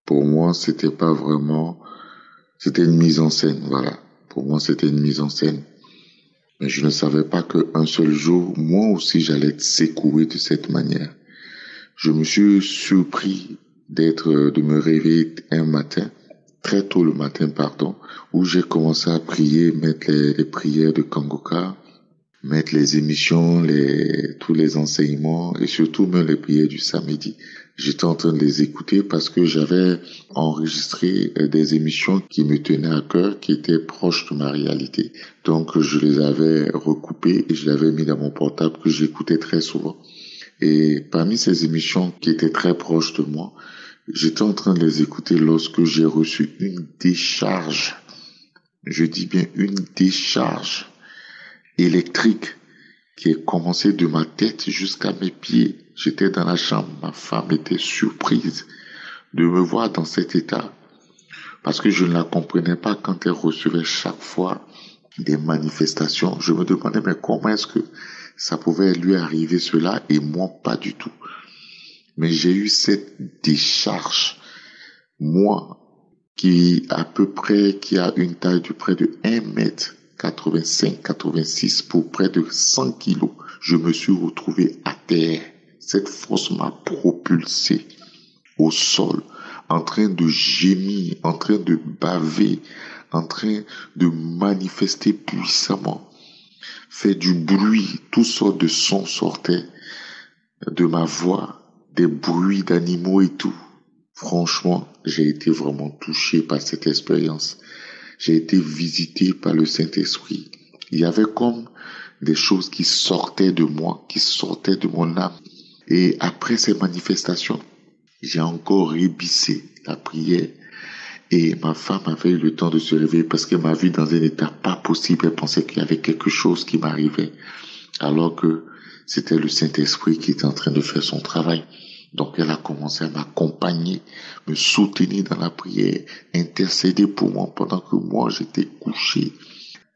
Pour moi, c'était pas vraiment, c'était une mise en scène, voilà. Pour moi, c'était une mise en scène. Mais je ne savais pas qu'un seul jour, moi aussi, j'allais être secoué de cette manière. Je me suis surpris de me réveiller un matin, très tôt le matin, où j'ai commencé à prier, mettre les prières de Kangoka, mettre les émissions, tous les enseignements et surtout même les prières du samedi. J'étais en train de les écouter parce que j'avais enregistré des émissions qui me tenaient à cœur, qui étaient proches de ma réalité. Donc je les avais recoupées et je les avais mis dans mon portable que j'écoutais très souvent. Et parmi ces émissions qui étaient très proches de moi, j'étais en train de les écouter lorsque j'ai reçu une décharge. Je dis bien une décharge électrique qui est commencée de ma tête jusqu'à mes pieds. J'étais dans la chambre, ma femme était surprise de me voir dans cet état parce que je ne la comprenais pas quand elle recevait chaque fois des manifestations. Je me demandais mais comment est-ce que ça pouvait lui arriver cela et moi pas du tout. Mais j'ai eu cette décharge, moi qui a une taille de près de 1m85, 86 pour près de 100 kilos. Je me suis retrouvé à terre. Cette force m'a propulsé au sol, en train de gémir, en train de baver, en train de manifester puissamment, fait du bruit, toutes sortes de sons sortaient de ma voix, des bruits d'animaux et tout. Franchement, j'ai été vraiment touché par cette expérience. J'ai été visité par le Saint-Esprit. Il y avait comme des choses qui sortaient de moi, qui sortaient de mon âme. Et après ces manifestations, j'ai encore rébissé la prière. Et ma femme avait eu le temps de se réveiller parce qu'elle m'a vu dans un état pas possible. Elle pensait qu'il y avait quelque chose qui m'arrivait. Alors que c'était le Saint-Esprit qui était en train de faire son travail. Donc elle a commencé à m'accompagner, me soutenir dans la prière, intercéder pour moi pendant que moi j'étais couché.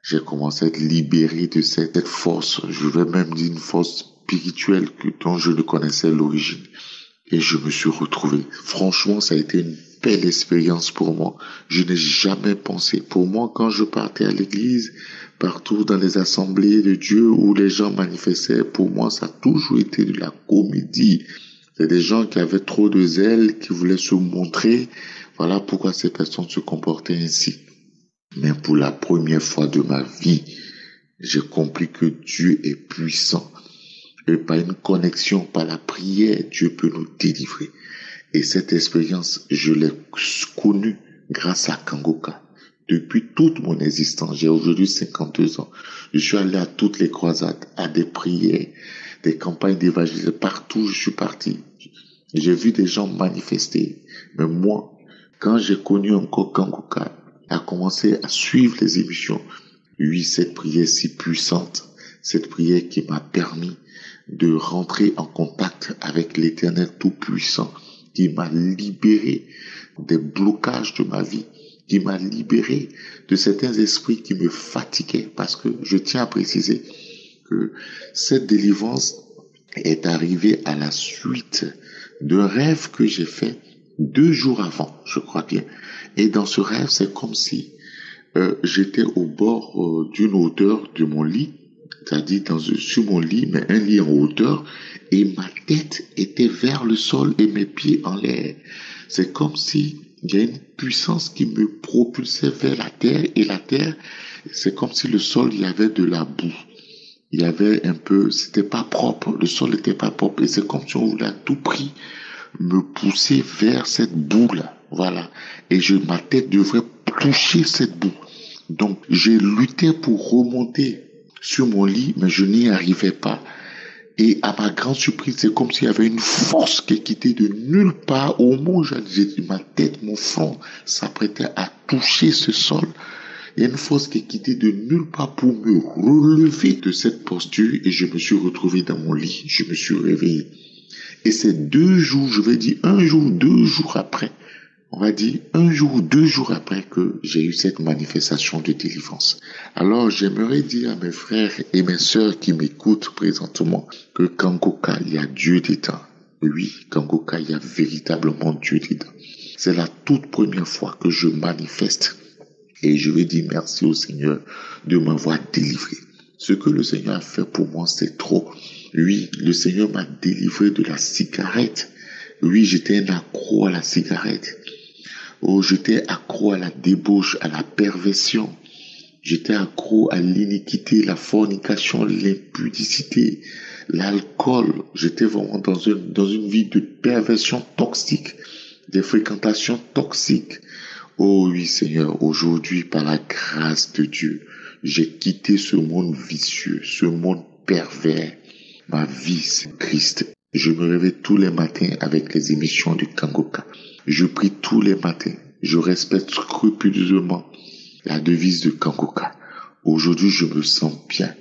J'ai commencé à être libéré de cette force, je vais même dire une force spirituelle dont je ne connaissais l'origine. Et je me suis retrouvé. Franchement, ça a été une belle expérience pour moi. Je n'ai jamais pensé. Pour moi, quand je partais à l'église, partout dans les assemblées de Dieu où les gens manifestaient, pour moi, ça a toujours été de la comédie. C'est des gens qui avaient trop de zèle, qui voulaient se montrer. Voilà pourquoi ces personnes se comportaient ainsi. Mais pour la première fois de ma vie, j'ai compris que Dieu est puissant. Et par une connexion, par la prière, Dieu peut nous délivrer. Et cette expérience, je l'ai connue grâce à Kangoka. Depuis toute mon existence, j'ai aujourd'hui 52 ans. Je suis allé à toutes les croisades, à des prières, des campagnes d'évangélisation. Partout je suis parti. J'ai vu des gens manifester. Mais moi, quand j'ai connu encore Kangoka, a commencé à suivre les émissions. Oui, cette prière si puissante, cette prière qui m'a permis de rentrer en contact avec l'Éternel Tout-Puissant, qui m'a libéré des blocages de ma vie, qui m'a libéré de certains esprits qui me fatiguaient, parce que je tiens à préciser que cette délivrance est arrivée à la suite d'un rêve que j'ai fait 2 jours avant, je crois bien. Et dans ce rêve, c'est comme si j'étais au bord d'une hauteur de mon lit, c'est-à-dire sur mon lit, mais un lit en hauteur, et ma tête était vers le sol et mes pieds en l'air. C'est comme si il y a une puissance qui me propulsait vers la terre, et la terre, c'est comme si le sol, il y avait de la boue. Il y avait un peu, c'était pas propre, le sol n'était pas propre, et c'est comme si on voulait à tout prix me pousser vers cette boue-là. Voilà. Et ma tête devrait toucher cette boue. Donc, j'ai lutté pour remonter sur mon lit, mais je n'y arrivais pas. Et à ma grande surprise, c'est comme s'il y avait une force qui quittait de nulle part. Au moment où ma tête, mon front s'apprêtait à toucher ce sol, Il y a une force qui est quittée de nulle part pour me relever de cette posture et je me suis retrouvé dans mon lit. Je me suis réveillé. Et c'est 2 jours, je vais dire 1 jour, 2 jours après, on va dire 1 jour ou 2 jours après que j'ai eu cette manifestation de délivrance. Alors j'aimerais dire à mes frères et mes sœurs qui m'écoutent présentement que Kangoka, il y a Dieu dedans. Oui, Kangoka, il y a véritablement Dieu dedans. C'est la toute première fois que je manifeste. Et je vais dire merci au Seigneur de m'avoir délivré. Ce que le Seigneur a fait pour moi, c'est trop. Oui, le Seigneur m'a délivré de la cigarette. Oui, j'étais un accro à la cigarette. Oh, j'étais accro à la débauche, à la perversion. J'étais accro à l'iniquité, la fornication, l'impudicité, l'alcool. J'étais vraiment dans une vie de perversion toxique, des fréquentations toxiques. Oh oui, Seigneur, aujourd'hui, par la grâce de Dieu, j'ai quitté ce monde vicieux, ce monde pervers. Ma vie, c'est Christ. Je me réveille tous les matins avec les émissions du Kangoka. Je prie tous les matins. Je respecte scrupuleusement la devise de Kangoka. Aujourd'hui, je me sens bien.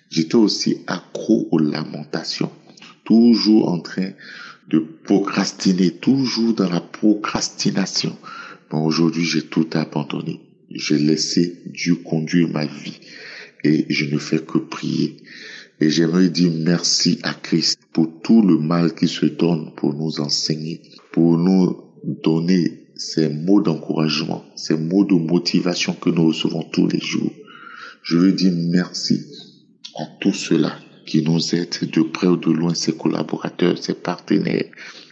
J'étais aussi accro aux lamentations. Toujours en train de procrastiner, toujours dans la procrastination. Mais aujourd'hui, j'ai tout abandonné. J'ai laissé Dieu conduire ma vie et je ne fais que prier. Et j'aimerais dire merci à Christ pour tout le mal qu'il se donne pour nous enseigner, pour nous donner ces mots d'encouragement, ces mots de motivation que nous recevons tous les jours. Je veux dire merci à tous ceux-là qui nous aident de près ou de loin, ses collaborateurs, ses partenaires,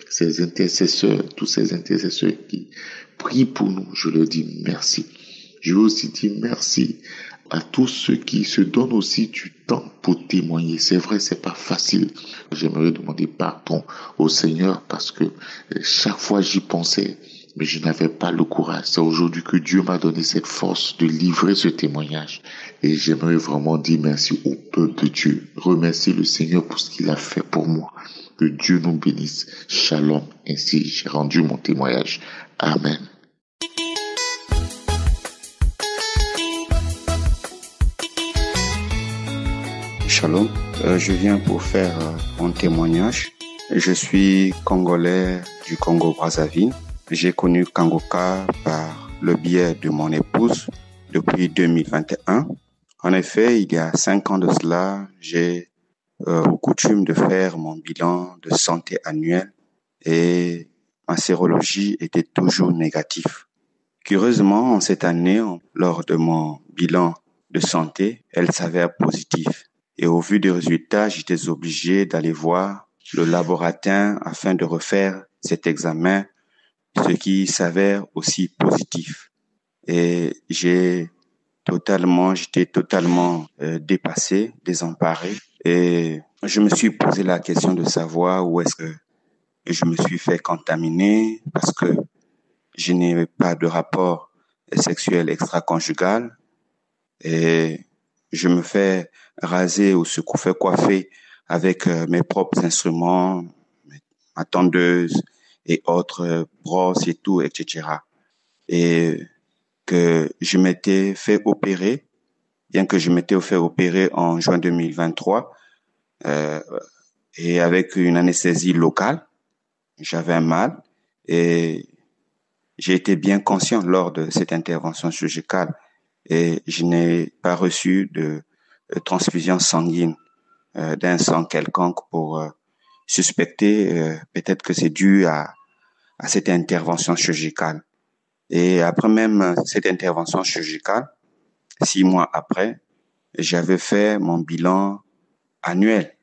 ses intercesseurs, tous ces intercesseurs qui prient pour nous. Je leur dis merci. Je veux aussi dire merci à tous ceux qui se donnent aussi du temps pour témoigner. C'est vrai, c'est pas facile. J'aimerais demander pardon au Seigneur parce que chaque fois j'y pensais, mais je n'avais pas le courage. C'est aujourd'hui que Dieu m'a donné cette force de livrer ce témoignage. Et j'aimerais vraiment dire merci au peuple de Dieu. Remercier le Seigneur pour ce qu'il a fait pour moi. Que Dieu nous bénisse. Shalom. Ainsi, j'ai rendu mon témoignage. Amen. Shalom, je viens pour faire mon témoignage. Je suis congolais du Congo-Brazzaville. J'ai connu Kangoka par le biais de mon épouse depuis 2021. En effet, il y a 5 ans de cela, j'ai coutume de faire mon bilan de santé annuel et ma sérologie était toujours négative. Curieusement, en cette année, lors de mon bilan de santé, elle s'avère positive. Et au vu des résultats, j'étais obligé d'aller voir le laboratoire afin de refaire cet examen, ce qui s'avère aussi positif. Et j'étais totalement dépassé, désemparé. Et je me suis posé la question de savoir où est-ce que je me suis fait contaminer parce que je n'ai pas de rapport sexuel extra-conjugal et je me fais raser ou se faire coiffer avec mes propres instruments, ma tondeuse et autres brosses et tout, etc. Et que je m'étais fait opérer, bien que je m'étais fait opérer en juin 2023, et avec une anesthésie locale, j'avais un mal et j'ai été bien conscient lors de cette intervention chirurgicale et je n'ai pas reçu de transfusion sanguine d'un sang quelconque pour suspecter peut-être que c'est dû à cette intervention chirurgicale. Et après même cette intervention chirurgicale, 6 mois après, j'avais fait mon bilan annuel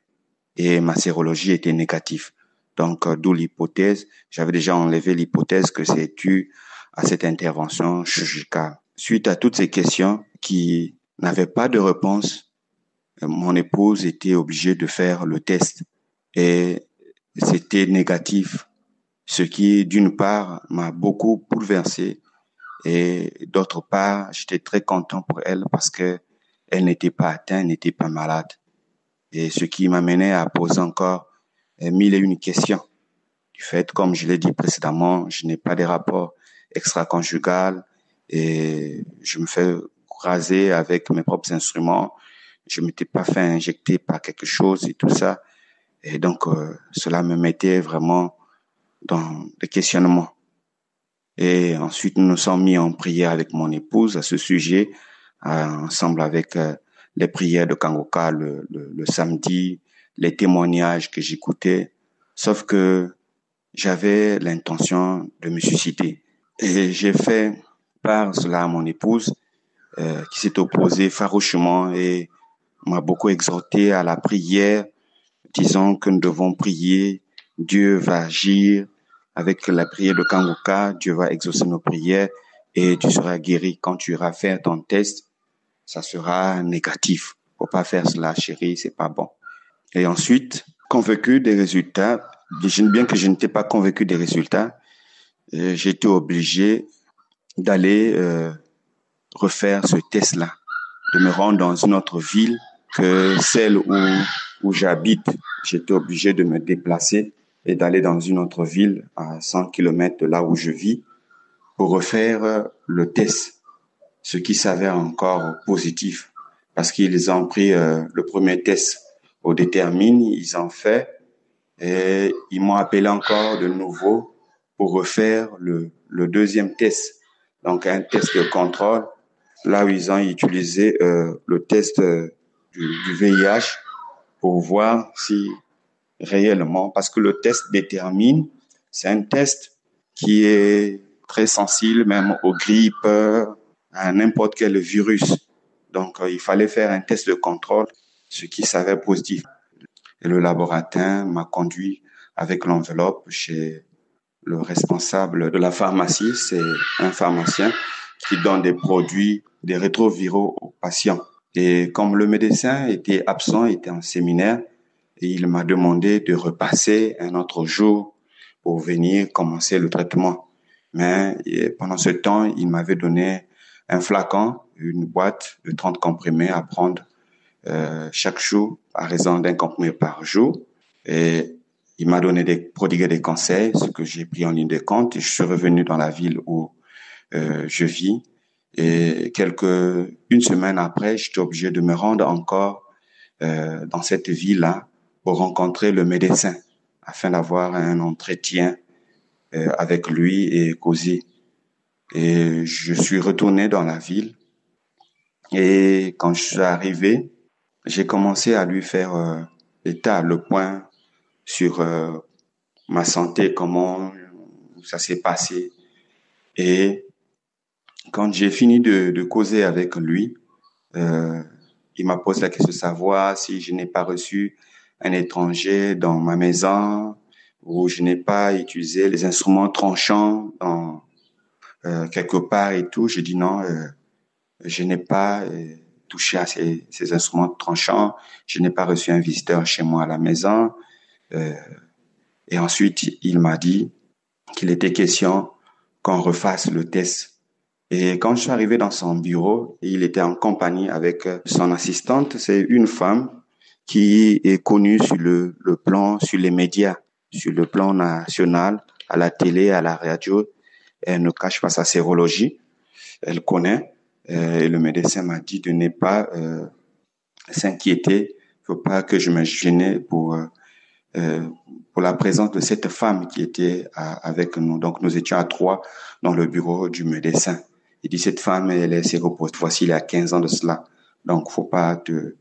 et ma sérologie était négative. Donc, d'où l'hypothèse, j'avais déjà enlevé l'hypothèse que c'est dû à cette intervention chirurgicale. Suite à toutes ces questions qui n'avaient pas de réponse, mon épouse était obligée de faire le test et c'était négatif, ce qui, d'une part, m'a beaucoup bouleversé et d'autre part, j'étais très content pour elle parce que elle n'était pas atteinte, n'était pas malade. Et ce qui m'amenait à poser encore 1001 questions. Du fait, comme je l'ai dit précédemment, je n'ai pas de rapport extra-conjugal et je me fais rasé avec mes propres instruments. Je m'étais pas fait injecter par quelque chose et tout ça. Et donc, cela me mettait vraiment dans des questionnements. Et ensuite, nous nous sommes mis en prière avec mon épouse à ce sujet, ensemble avec les prières de Kangoka le samedi, les témoignages que j'écoutais. Sauf que j'avais l'intention de me suicider. Et j'ai fait part cela à mon épouse, qui s'est opposée farouchement et m'a beaucoup exhorté à la prière, disant que nous devons prier, Dieu va agir. Avec la prière de Kangoka, Dieu va exaucer nos prières et tu seras guéri. Quand tu iras faire ton test, ça sera négatif. Faut pas faire cela, chérie, c'est pas bon. Et ensuite, convaincu des résultats, bien que je n'étais pas convaincu des résultats, j'étais obligé d'aller refaire ce test-là, de me rendre dans une autre ville que celle où j'habite. J'étais obligé de me déplacer et d'aller dans une autre ville à 100 km de là où je vis pour refaire le test, ce qui s'avère encore positif parce qu'ils ont pris le premier test au détermine, ils ont fait et ils m'ont appelé encore de nouveau pour refaire le deuxième test, donc un test de contrôle, là où ils ont utilisé le test du VIH pour voir si réellement, parce que le test détermine, c'est un test qui est très sensible même aux grippes, à n'importe quel virus. Donc, il fallait faire un test de contrôle, ce qui s'avère positif. Et le laboratoire m'a conduit avec l'enveloppe chez le responsable de la pharmacie. C'est un pharmacien qui donne des produits, des rétroviraux aux patients. Et comme le médecin était absent, était en séminaire, et il m'a demandé de repasser un autre jour pour venir commencer le traitement. Mais pendant ce temps, il m'avait donné un flacon, une boîte de 30 comprimés à prendre chaque jour, à raison d'un comprimé par jour. Et il m'a prodigué des conseils, ce que j'ai pris en ligne de compte. Et je suis revenu dans la ville où je vis. Et une semaine après, j'étais obligé de me rendre encore dans cette ville-là pour rencontrer le médecin afin d'avoir un entretien avec lui et causer. Et je suis retourné dans la ville. Et quand je suis arrivé, j'ai commencé à lui faire le point sur ma santé, comment ça s'est passé. Et quand j'ai fini de causer avec lui, il m'a posé la question de savoir si je n'ai pas reçu un étranger dans ma maison ou je n'ai pas utilisé les instruments tranchants dans quelque part et tout. J'ai dit non, je n'ai pas touché à ces instruments tranchants. Je n'ai pas reçu un visiteur chez moi à la maison. Et ensuite, il m'a dit qu'il était question qu'on refasse le test. Et quand je suis arrivé dans son bureau, il était en compagnie avec son assistante. C'est une femme qui est connue sur le plan, sur les médias, sur le plan national, à la télé, à la radio. Elle ne cache pas sa sérologie. Elle connaît. Et le médecin m'a dit de ne pas s'inquiéter. Il faut pas que je me gêne pour la présence de cette femme qui était avec nous. Donc, nous étions à 3 dans le bureau du médecin. Il dit, cette femme, elle est séropositive. Voici, il y a 15 ans de cela. Donc, faut pas te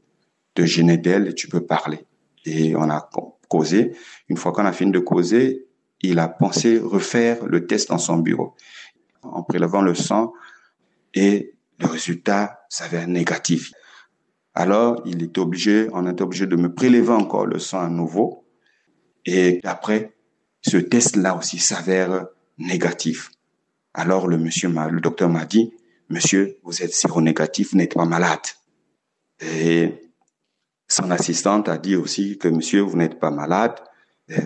gêner d'elle, tu peux parler. Et on a causé. Une fois qu'on a fini de causer, il a pensé refaire le test dans son bureau. En prélevant le sang, et le résultat s'avère négatif. Alors, on était obligé de me prélever encore le sang à nouveau. Et après, ce test-là aussi s'avère négatif. Alors, le docteur m'a dit, monsieur, vous êtes séronégatif, vous n'êtes pas malade. Et son assistante a dit aussi que monsieur, vous n'êtes pas malade,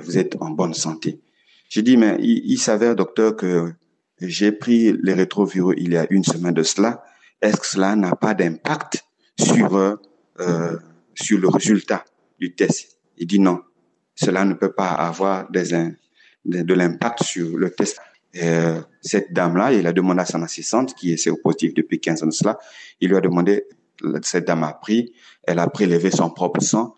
vous êtes en bonne santé. J'ai dit, mais il s'avère, docteur, que j'ai pris les rétroviraux il y a une semaine de cela. Est-ce que cela n'a pas d'impact sur le résultat du test? Il dit non, cela ne peut pas avoir de l'impact sur le test. Cette dame-là, il a demandé à son assistante, qui est séropositive depuis 15 ans de cela, il lui a demandé, cette dame a pris, elle a prélevé son propre sang,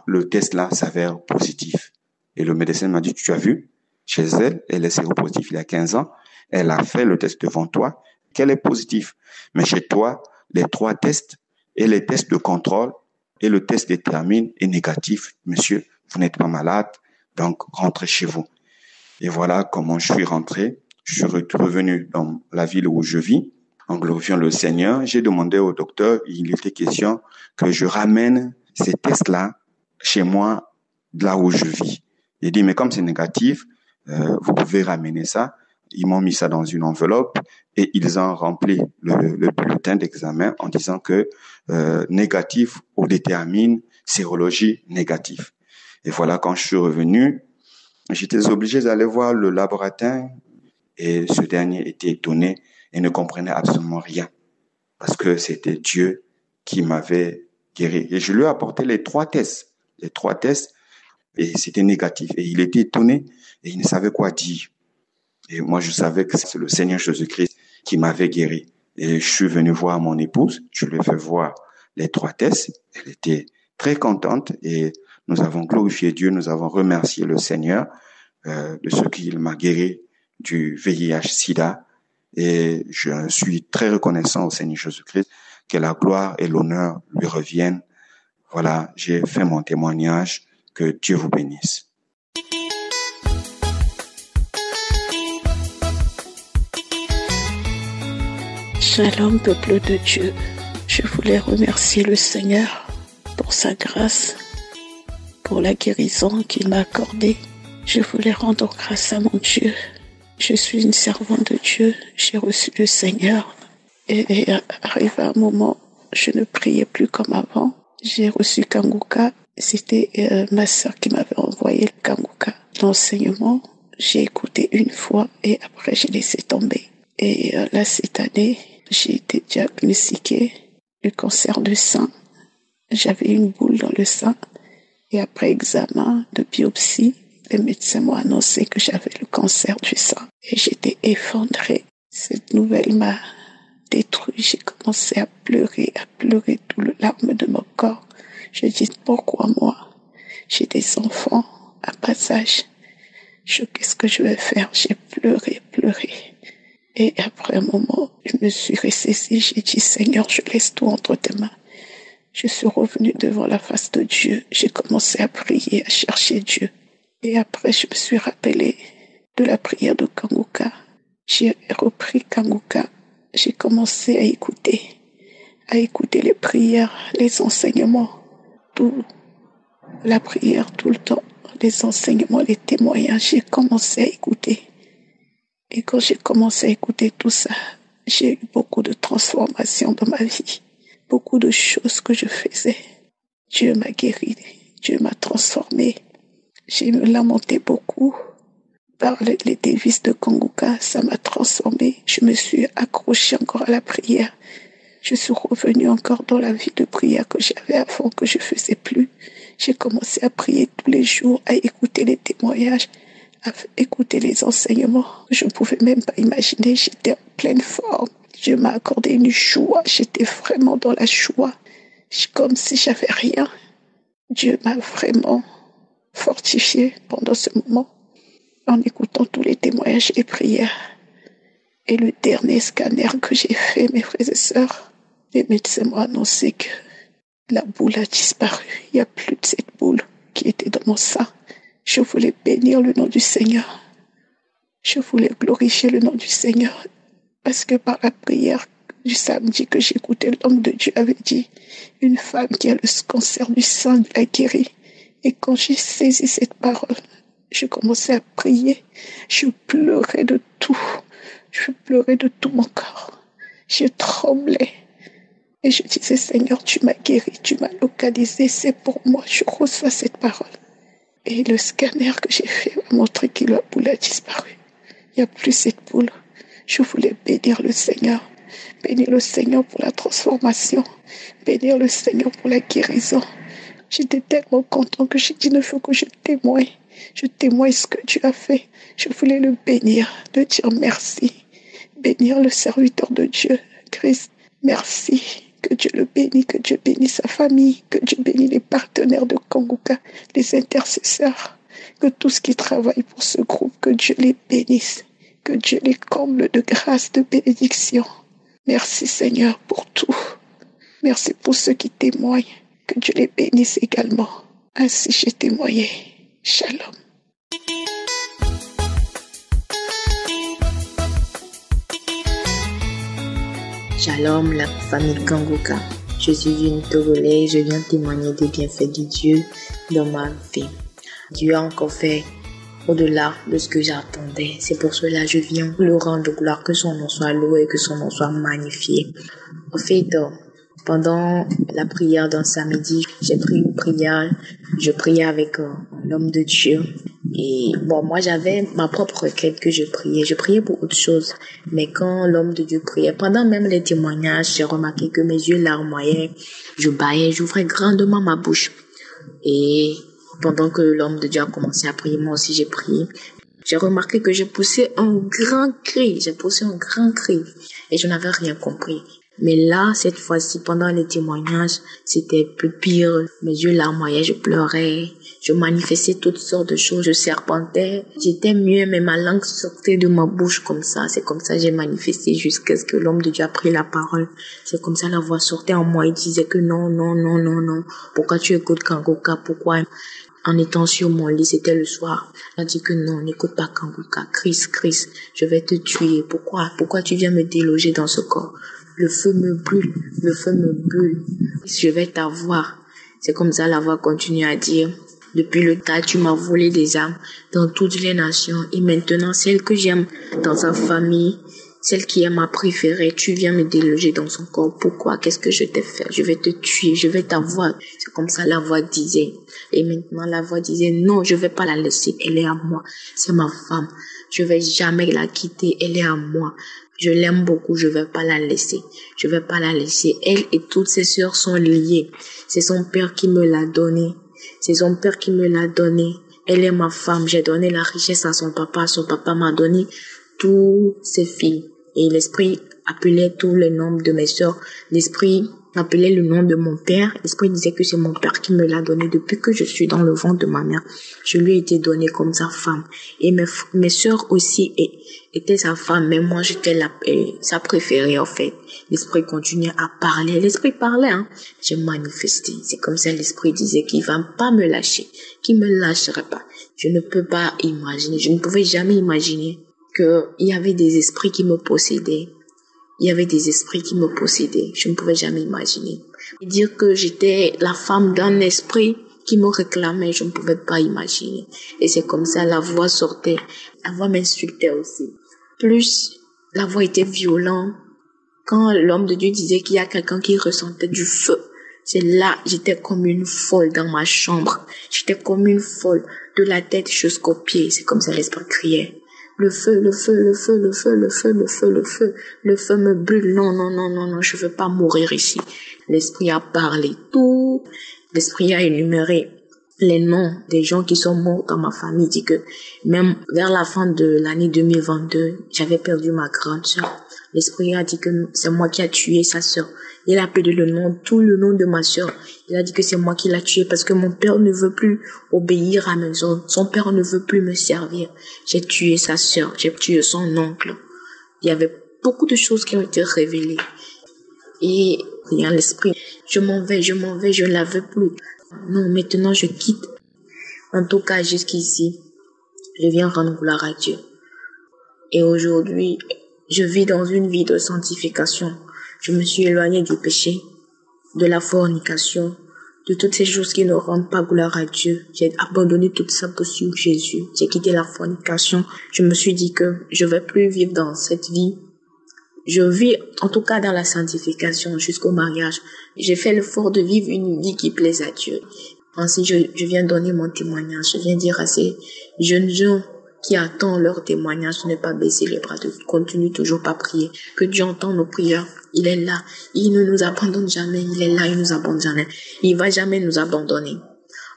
le test là s'avère positif. Et le médecin m'a dit, tu as vu, chez elle, elle est séropositive il y a 15 ans, elle a fait le test devant toi, qu'elle est positive. Mais chez toi, les 3 tests et les tests de contrôle et le test détermine est négatif. Monsieur, vous n'êtes pas malade, donc rentrez chez vous. Et voilà comment je suis rentré. Je suis revenu dans la ville où je vis, en glorifiant le Seigneur. J'ai demandé au docteur, il était question que je ramène ces tests-là chez moi, là où je vis. Il dit, mais comme c'est négatif, vous pouvez ramener ça. Ils m'ont mis ça dans une enveloppe et ils ont rempli le bulletin d'examen en disant que négatif ou détermine sérologie négative. Et voilà, quand je suis revenu, j'étais obligé d'aller voir le laboratoire et ce dernier était étonné et ne comprenait absolument rien parce que c'était Dieu qui m'avait guéri. Et je lui ai apporté les 3 tests et c'était négatif. Et il était étonné et il ne savait quoi dire. Et moi, je savais que c'est le Seigneur Jésus-Christ qui m'avait guéri. Et je suis venu voir mon épouse, je lui ai fait voir les 3 tests. Elle était très contente et nous avons glorifié Dieu, nous avons remercié le Seigneur de ce qu'il m'a guéri du VIH-Sida. Et je suis très reconnaissant au Seigneur Jésus-Christ, que la gloire et l'honneur lui reviennent. Voilà, j'ai fait mon témoignage. Que Dieu vous bénisse. Shalom, peuple de Dieu. Je voulais remercier le Seigneur pour sa grâce, pour la guérison qu'il m'a accordée. Je voulais rendre grâce à mon Dieu. Je suis une servante de Dieu. J'ai reçu le Seigneur. Et arrivé à un moment, je ne priais plus comme avant. J'ai reçu Kanguka. C'était ma sœur qui m'avait envoyé le Kanguka. L'enseignement, j'ai écouté une fois et après j'ai laissé tomber. Et là, cette année, j'ai été diagnostiquée du cancer du sein. J'avais une boule dans le sein. Et après examen de biopsie, les médecins m'ont annoncé que j'avais le cancer du sein. Et j'étais effondrée. Cette nouvelle m'a détruit. J'ai commencé à pleurer tout le larme de mon corps. Je dis, pourquoi moi? J'ai des enfants à bas âge. Qu'est-ce que je vais faire? J'ai pleuré. Et après un moment, je me suis ressaisie. J'ai dit, Seigneur, je laisse tout entre tes mains. Je suis revenue devant la face de Dieu. J'ai commencé à prier, à chercher Dieu. Et après, je me suis rappelée de la prière de Kanguka. J'ai repris Kanguka. J'ai commencé à écouter les prières, les enseignements, tout, la prière tout le temps, les enseignements, les témoignages. J'ai commencé à écouter. Et quand j'ai commencé à écouter tout ça, j'ai eu beaucoup de transformations dans ma vie. Beaucoup de choses que je faisais. Dieu m'a guéri, Dieu m'a transformé. J'ai me lamenté beaucoup par les dévices de Kanguka, ça m'a transformé. Je me suis accrochée encore à la prière. Je suis revenue encore dans la vie de prière que j'avais avant, que je faisais plus. J'ai commencé à prier tous les jours, à écouter les témoignages, à écouter les enseignements. Je ne pouvais même pas imaginer, j'étais en pleine forme. Dieu m'a accordé une joie, j'étais vraiment dans la joie, comme si j'avais rien. Dieu m'a vraiment fortifié pendant ce moment, en écoutant tous les témoignages et prières. Et le dernier scanner que j'ai fait, mes frères et sœurs, les médecins m'ont annoncé que la boule a disparu. Il n'y a plus de cette boule qui était dans mon sein. Je voulais bénir le nom du Seigneur. Je voulais glorifier le nom du Seigneur. Parce que par la prière du samedi que j'écoutais, l'homme de Dieu avait dit, une femme qui a le cancer du sein l'a guérie. Et quand j'ai saisi cette parole, je commençais à prier. Je pleurais de tout. Je pleurais de tout mon corps. Je tremblais. Et je disais, Seigneur, tu m'as guéri, tu m'as localisé, c'est pour moi, je reçois cette parole. Et le scanner que j'ai fait m'a montré que la boule a disparu. Il n'y a plus cette boule. Je voulais bénir le Seigneur pour la transformation, bénir le Seigneur pour la guérison. J'étais tellement content que j'ai dit, il faut que je témoigne. Je témoigne ce que Dieu a fait. Je voulais le bénir, le dire merci. Bénir le serviteur de Dieu, Christ. Merci. Que Dieu le bénisse, que Dieu bénisse sa famille, que Dieu bénisse les partenaires de Kanguka, les intercesseurs, que tous qui travaillent pour ce groupe, que Dieu les bénisse, que Dieu les comble de grâce, de bénédiction. Merci Seigneur pour tout. Merci pour ceux qui témoignent. Que Dieu les bénisse également. Ainsi j'ai témoigné. Shalom. Shalom, la famille Kanguka. Je suis une Togolaise, je viens témoigner des bienfaits de Dieu dans ma vie. Dieu a encore fait au-delà de ce que j'attendais. C'est pour cela que je viens le rendre gloire, que son nom soit loué, que son nom soit magnifié. En fait, pendant la prière d'un samedi, j'ai pris une prière, je priais avec l'homme de Dieu. Et bon, moi j'avais ma propre requête que je priais pour autre chose. Mais quand l'homme de Dieu priait, pendant même les témoignages, j'ai remarqué que mes yeux larmoyaient, je bâillais, j'ouvrais grandement ma bouche. Et pendant que l'homme de Dieu a commencé à prier, moi aussi j'ai prié. J'ai remarqué que j'ai poussé un grand cri, et je n'avais rien compris. Mais là, cette fois-ci, pendant les témoignages, c'était plus pire. Mes yeux larmoyaient, je pleurais, je manifestais toutes sortes de choses, je serpentais. J'étais mieux, mais ma langue sortait de ma bouche comme ça. C'est comme ça que j'ai manifesté jusqu'à ce que l'homme de Dieu a pris la parole. C'est comme ça la voix sortait en moi. Il disait que non. Pourquoi tu écoutes Kanguka? Pourquoi? En étant sur mon lit, c'était le soir. Il a dit que non, n'écoute pas Kanguka. Chris, je vais te tuer. Pourquoi tu viens me déloger dans ce corps? Le feu me brûle. Je vais t'avoir. C'est comme ça la voix continue à dire. Depuis le tas, tu m'as volé des âmes dans toutes les nations. Et maintenant, celle que j'aime dans sa famille, celle qui est ma préférée, tu viens me déloger dans son corps. Pourquoi? Qu'est-ce que je t'ai fait? Je vais te tuer, je vais t'avoir. C'est comme ça la voix disait. Et maintenant, la voix disait, non, je vais pas la laisser. Elle est à moi. C'est ma femme. Je vais jamais la quitter. Elle est à moi. Je l'aime beaucoup, je vais pas la laisser. Elle et toutes ses sœurs sont liées. C'est son père qui me l'a donné. Elle est ma femme. J'ai donné la richesse à son papa. Son papa m'a donné toutes ses filles. Et l'esprit appelait tous les noms de mes sœurs. L'esprit appelait le nom de mon père. L'esprit disait que c'est mon père qui me l'a donné depuis que je suis dans le ventre de ma mère. Je lui ai été donné comme sa femme. Et mes sœurs aussi étaient sa femme, mais moi j'étais sa préférée en fait. L'esprit continuait à parler. L'esprit parlait, J'ai manifesté. C'est comme ça l'esprit disait qu'il va pas me lâcher, qu'il me lâcherait pas. Je ne peux pas imaginer, je ne pouvais jamais imaginer qu'il y avait des esprits qui me possédaient. Je ne pouvais jamais imaginer. Dire que j'étais la femme d'un esprit qui me réclamait, je ne pouvais pas imaginer. Et c'est comme ça, la voix sortait. La voix m'insultait aussi. Plus la voix était violente. Quand l'homme de Dieu disait qu'il y a quelqu'un qui ressentait du feu, c'est là, j'étais comme une folle dans ma chambre. J'étais comme une folle, de la tête jusqu'aux pieds. C'est comme ça l'esprit criait. Le feu me brûle. Non, je veux pas mourir ici. L'esprit a parlé tout. L'esprit a énuméré les noms des gens qui sont morts dans ma famille. Il dit que même vers la fin de l'année 2022, j'avais perdu ma grande sœur. L'esprit a dit que c'est moi qui a tué sa sœur. Il a appelé tout le nom de ma sœur. Il a dit que c'est moi qui l'a tué parce que mon père ne veut plus obéir à mes ordres. Son père ne veut plus me servir. J'ai tué sa sœur. J'ai tué son oncle. Il y avait beaucoup de choses qui ont été révélées. Et il y a l'esprit. Je m'en vais, je ne la veux plus. Non, maintenant je quitte. En tout cas, jusqu'ici, je viens rendre gloire à Dieu. Et aujourd'hui, je vis dans une vie de sanctification. Je me suis éloignée du péché, de la fornication, de toutes ces choses qui ne rendent pas gloire à Dieu. J'ai abandonné tout ça pour suivre Jésus. J'ai quitté la fornication. Je me suis dit que je ne vais plus vivre dans cette vie. Je vis en tout cas dans la sanctification jusqu'au mariage. J'ai fait l'effort de vivre une vie qui plaise à Dieu. Ainsi, je viens donner mon témoignage. Je viens dire à ces jeunes gens qui attendent leur témoignage de ne pas baisser les bras, de continuer toujours pas prier. Que Dieu entend nos prières. Il est là. Il ne nous abandonne jamais. Il est là. Il nous abandonne jamais. Il va jamais nous abandonner.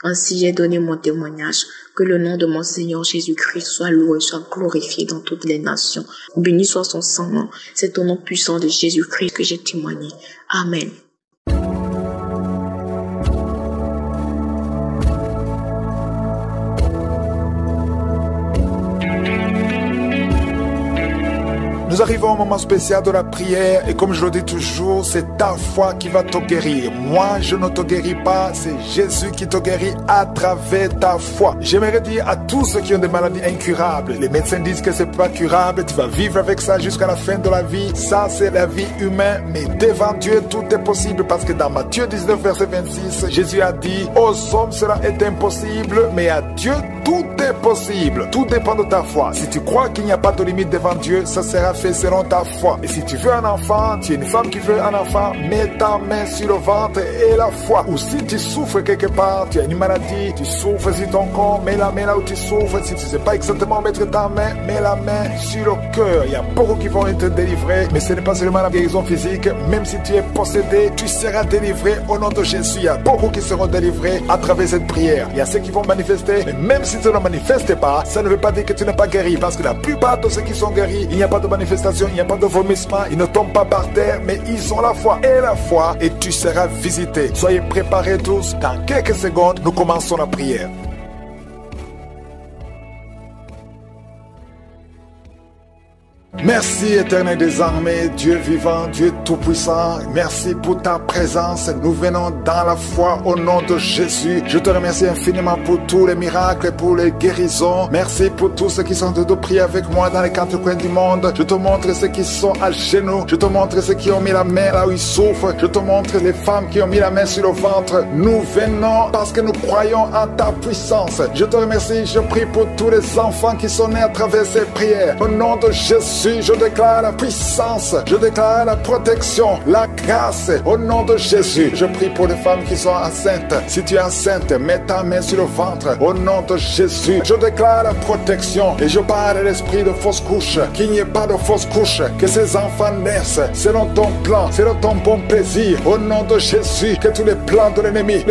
Ainsi, j'ai donné mon témoignage. Que le nom de mon Seigneur Jésus-Christ soit loué, soit glorifié dans toutes les nations. Béni soit son Saint-Nom. C'est au nom puissant de Jésus-Christ que j'ai témoigné. Amen. Nous arrivons au moment spécial de la prière et comme je le dis toujours, c'est ta foi qui va te guérir. Moi, je ne te guéris pas, c'est Jésus qui te guérit à travers ta foi. J'aimerais dire à tous ceux qui ont des maladies incurables, les médecins disent que c'est pas curable, tu vas vivre avec ça jusqu'à la fin de la vie. Ça, c'est la vie humaine, mais devant Dieu, tout est possible parce que dans Matthieu 19, verset 26, Jésus a dit, aux hommes cela est impossible, mais à Dieu, tout est possible. Tout dépend de ta foi. Si tu crois qu'il n'y a pas de limite devant Dieu, ça sera fait selon ta foi. Et si tu veux un enfant, tu es une femme qui veut un enfant, mets ta main sur le ventre et la foi. Ou si tu souffres quelque part, tu as une maladie, tu souffres sur ton corps, mets la main là où tu souffres. Si tu ne sais pas exactement mettre ta main, mets la main sur le cœur. Il y a beaucoup qui vont être délivrés, mais ce n'est pas seulement la guérison physique. Même si tu es possédé, tu seras délivré au nom de Jésus. Il y a beaucoup qui seront délivrés à travers cette prière. Il y a ceux qui vont manifester, mais même si tu ne manifestes pas, ça ne veut pas dire que tu n'es pas guéri, parce que la plupart de ceux qui sont guéris, il n'y a pas de manifestation, il n'y a pas de vomissement, ils ne tombent pas par terre, mais ils ont la foi et tu seras visité. Soyez préparés tous, dans quelques secondes, nous commençons la prière. Merci éternel des armées, Dieu vivant, Dieu tout-puissant. Merci pour ta présence. Nous venons dans la foi au nom de Jésus. Je te remercie infiniment pour tous les miracles, pour les guérisons. Merci pour tous ceux qui sont de prier avec moi dans les quatre coins du monde. Je te montre ceux qui sont à genoux. Je te montre ceux qui ont mis la main là où ils souffrent. Je te montre les femmes qui ont mis la main sur le ventre. Nous venons parce que nous croyons en ta puissance. Je te remercie, je prie pour tous les enfants qui sont nés à travers ces prières. Au nom de Jésus, je déclare la puissance, je déclare la protection, la grâce, au nom de Jésus. Je prie pour les femmes qui sont enceintes. Si tu es enceinte, mets ta main sur le ventre, au nom de Jésus. Je déclare la protection et je parle à l'esprit de fausse couche, qu'il n'y ait pas de fausse couche, que ces enfants naissent selon ton plan, selon ton bon plaisir, au nom de Jésus. Que tous les plans de l'ennemi,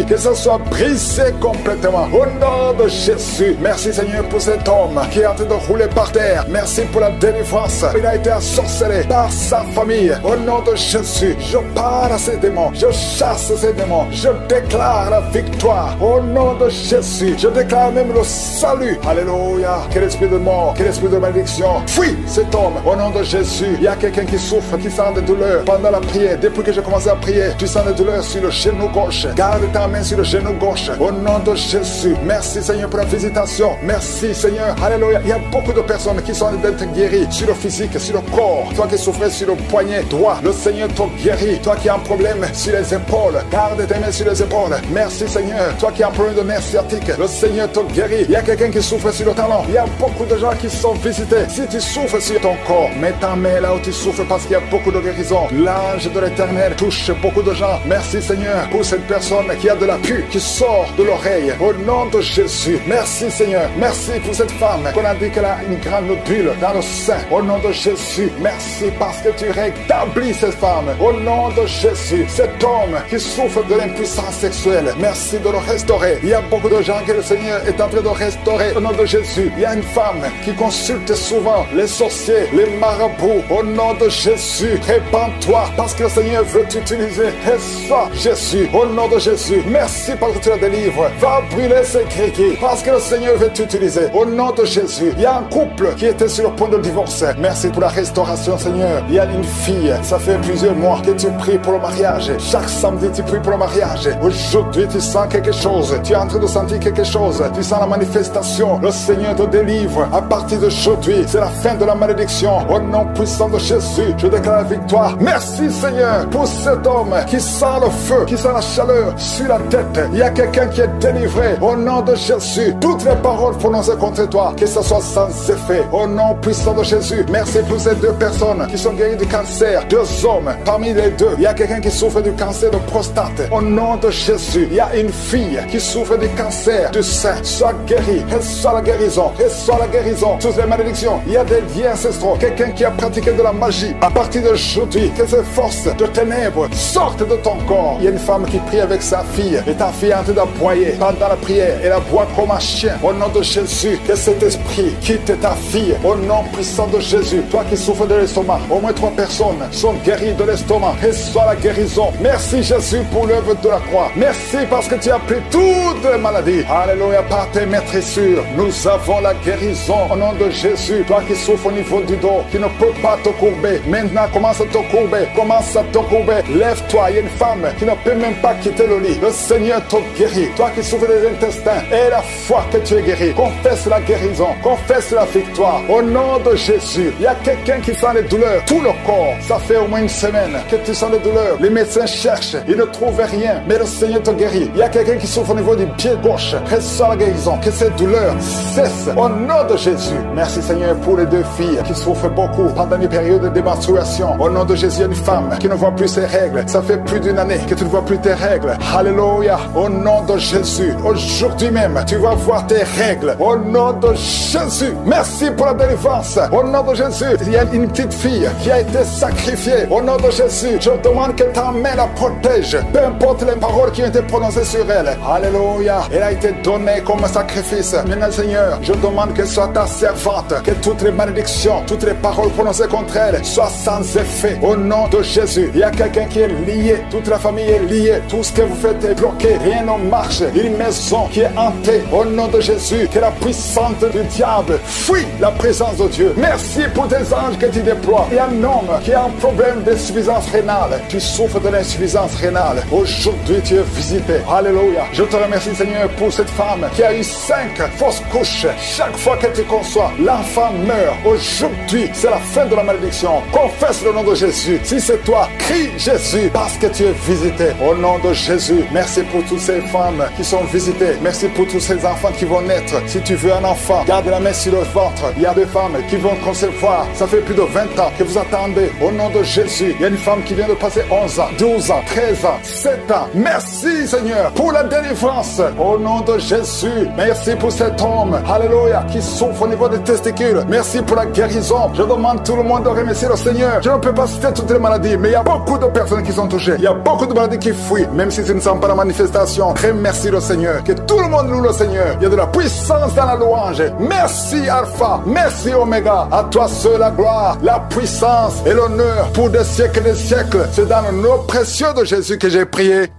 que ce soit brisé complètement, au nom de Jésus. Merci Seigneur pour cet homme qui est en train de rouler par terre. Merci pour la délivrance. Il a été ensorcelé par sa famille. Au nom de Jésus, je parle à ces démons. Je chasse ces démons. Je déclare la victoire. Au nom de Jésus, je déclare même le salut. Alléluia. Quel esprit de mort, quel esprit de malédiction. Fuis cet homme. Au nom de Jésus, il y a quelqu'un qui souffre, qui sent des douleurs pendant la prière. Depuis que j'ai commencé à prier, tu sens des douleurs sur le genou gauche. Garde ta main sur le genou gauche. Au nom de Jésus. Merci Seigneur pour la visitation. Merci Seigneur. Alléluia. Il y a beaucoup de personnes qui sont d'être guéri sur le physique, sur le corps. Toi qui souffrais sur le poignet droit, le Seigneur te guérit. Toi qui as un problème sur les épaules, garde tes mains sur les épaules. Merci Seigneur. Toi qui as un problème de nerf sciatique, le Seigneur te guérit. Il y a quelqu'un qui souffre sur le talon. Il y a beaucoup de gens qui sont visités. Si tu souffres sur ton corps, mets ta main là où tu souffres parce qu'il y a beaucoup de guérison. L'ange de l'Éternel touche beaucoup de gens. Merci Seigneur pour cette personne qui a de la pus qui sort de l'oreille. Au nom de Jésus. Merci Seigneur. Merci pour cette femme qu'on a dit qu'elle a une grande bulle dans le sein, au nom de Jésus. Merci parce que tu rétablis cette femme, au nom de Jésus. Cet homme qui souffre de l'impuissance sexuelle, merci de le restaurer. Il y a beaucoup de gens que le Seigneur est en train de restaurer, au nom de Jésus. Il y a une femme qui consulte souvent les sorciers, les marabouts, au nom de Jésus. Répands-toi parce que le Seigneur veut t'utiliser. Reçois Jésus, au nom de Jésus. Merci parce que tu la délivres. Va brûler ces criquets parce que le Seigneur veut t'utiliser, au nom de Jésus. Il y a un couple qui était sur le point de divorce. Merci pour la restauration, Seigneur. Il y a une fille, ça fait plusieurs mois que tu pries pour le mariage. Chaque samedi, tu pries pour le mariage. Aujourd'hui, tu sens quelque chose. Tu es en train de sentir quelque chose. Tu sens la manifestation. Le Seigneur te délivre. À partir d'aujourd'hui, c'est la fin de la malédiction. Au nom puissant de Jésus, je déclare la victoire. Merci, Seigneur, pour cet homme qui sent le feu, qui sent la chaleur sur la tête. Il y a quelqu'un qui est délivré. Au nom de Jésus, toutes les paroles prononcées contre toi, que ce soit sans effet. Au au nom puissant de Jésus. Merci pour ces 2 personnes qui sont guéries du cancer. 2 hommes. Parmi les 2, il y a quelqu'un qui souffre du cancer de prostate. Au nom de Jésus, il y a une fille qui souffre du cancer du sein. Sois guérie. Reçois la guérison. Reçois la guérison. Toutes les malédictions. Il y a des liens ancestraux. Quelqu'un qui a pratiqué de la magie. À partir d'aujourd'hui, que ces forces de ténèbres sortent de ton corps. Il y a une femme qui prie avec sa fille. Et ta fille est en train d'aboyer pendant la prière. Elle aboie comme un chien. Au nom de Jésus, que cet esprit quitte ta fille. Au nom puissant de Jésus. Toi qui souffres de l'estomac. Au moins 3 personnes sont guéries de l'estomac. Reçois la guérison. Merci Jésus pour l'œuvre de la croix. Merci parce que tu as pris toutes les maladies. Alléluia, par tes maîtressures. Nous avons la guérison au nom de Jésus. Toi qui souffres au niveau du dos, qui ne peux pas te courber. Maintenant, commence à te courber. Commence à te courber. Lève-toi. Il y a une femme qui ne peut même pas quitter le lit. Le Seigneur te guérit. Toi qui souffres des intestins, et la foi que tu es guéri. Confesse la guérison. Confesse la victoire. Au nom de Jésus. Il y a quelqu'un qui sent les douleurs. Tout le corps. Ça fait au moins une semaine que tu sens les douleurs. Les médecins cherchent. Ils ne trouvent rien. Mais le Seigneur te guérit. Il y a quelqu'un qui souffre au niveau du pied gauche. Reçois la guérison. Que ces douleurs cessent. Au nom de Jésus. Merci Seigneur pour les 2 filles qui souffrent beaucoup pendant une période de démenstruation. Au nom de Jésus, il y a une femme qui ne voit plus ses règles. Ça fait plus d'1 année que tu ne vois plus tes règles. Alléluia. Au nom de Jésus. Aujourd'hui même, tu vas voir tes règles. Au nom de Jésus. Merci pour la délivrance. Au nom de Jésus. Il y a une petite fille qui a été sacrifiée. Au nom de Jésus. Je demande que ta main la protège. Peu importe les paroles qui ont été prononcées sur elle. Alléluia. Elle a été donnée comme sacrifice. Maintenant, Seigneur, je demande que soit ta servante. Que toutes les malédictions, toutes les paroles prononcées contre elle soient sans effet. Au nom de Jésus. Il y a quelqu'un qui est lié. Toute la famille est liée. Tout ce que vous faites est bloqué. Rien ne marche. Une maison qui est hantée. Au nom de Jésus. Que la puissance du diable fuit la présence de Dieu. Merci pour tes anges que tu déploies. Il y a un homme qui a un problème d'insuffisance rénale. Tu souffres de l'insuffisance rénale. Aujourd'hui, tu es visité. Alléluia. Je te remercie, Seigneur, pour cette femme qui a eu 5 fausses couches. Chaque fois que tu conçois, l'enfant meurt. Aujourd'hui, c'est la fin de la malédiction. Confesse le nom de Jésus. Si c'est toi, crie Jésus parce que tu es visité. Au nom de Jésus, merci pour toutes ces femmes qui sont visitées. Merci pour tous ces enfants qui vont naître. Si tu veux un enfant, garde la main sur le ventre. Il y a des femmes qui vont concevoir. Ça fait plus de 20 ans que vous attendez. Au nom de Jésus, il y a une femme qui vient de passer 11 ans, 12 ans, 13 ans, 7 ans. Merci Seigneur pour la délivrance. Au nom de Jésus, merci pour cet homme, alléluia, qui souffre au niveau des testicules. Merci pour la guérison. Je demande tout le monde de remercier le Seigneur. Je ne peux pas citer toutes les maladies, mais il y a beaucoup de personnes qui sont touchées. Il y a beaucoup de maladies qui fuient, même si ce ne sont pas la manifestation. Remercie le Seigneur. Que tout le monde loue le Seigneur. Il y a de la puissance dans la louange. Merci Alpha, merci Oméga. À toi seul la gloire, la puissance et l'honneur pour des siècles et des siècles. C'est dans le nom précieux de Jésus que j'ai prié.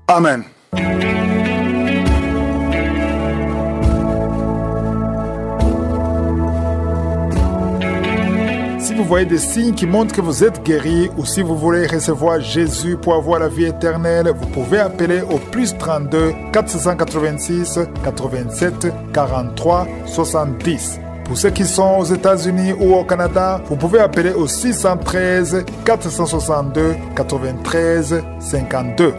Amen. Si vous voyez des signes qui montrent que vous êtes guéri ou si vous voulez recevoir Jésus pour avoir la vie éternelle, vous pouvez appeler au plus 32 486 87 43 70. Pour ceux qui sont aux États-Unis ou au Canada, vous pouvez appeler au 613 462 93 52.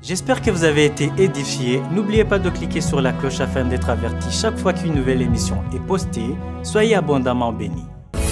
J'espère que vous avez été édifiés. N'oubliez pas de cliquer sur la cloche afin d'être averti chaque fois qu'une nouvelle émission est postée. Soyez abondamment bénis.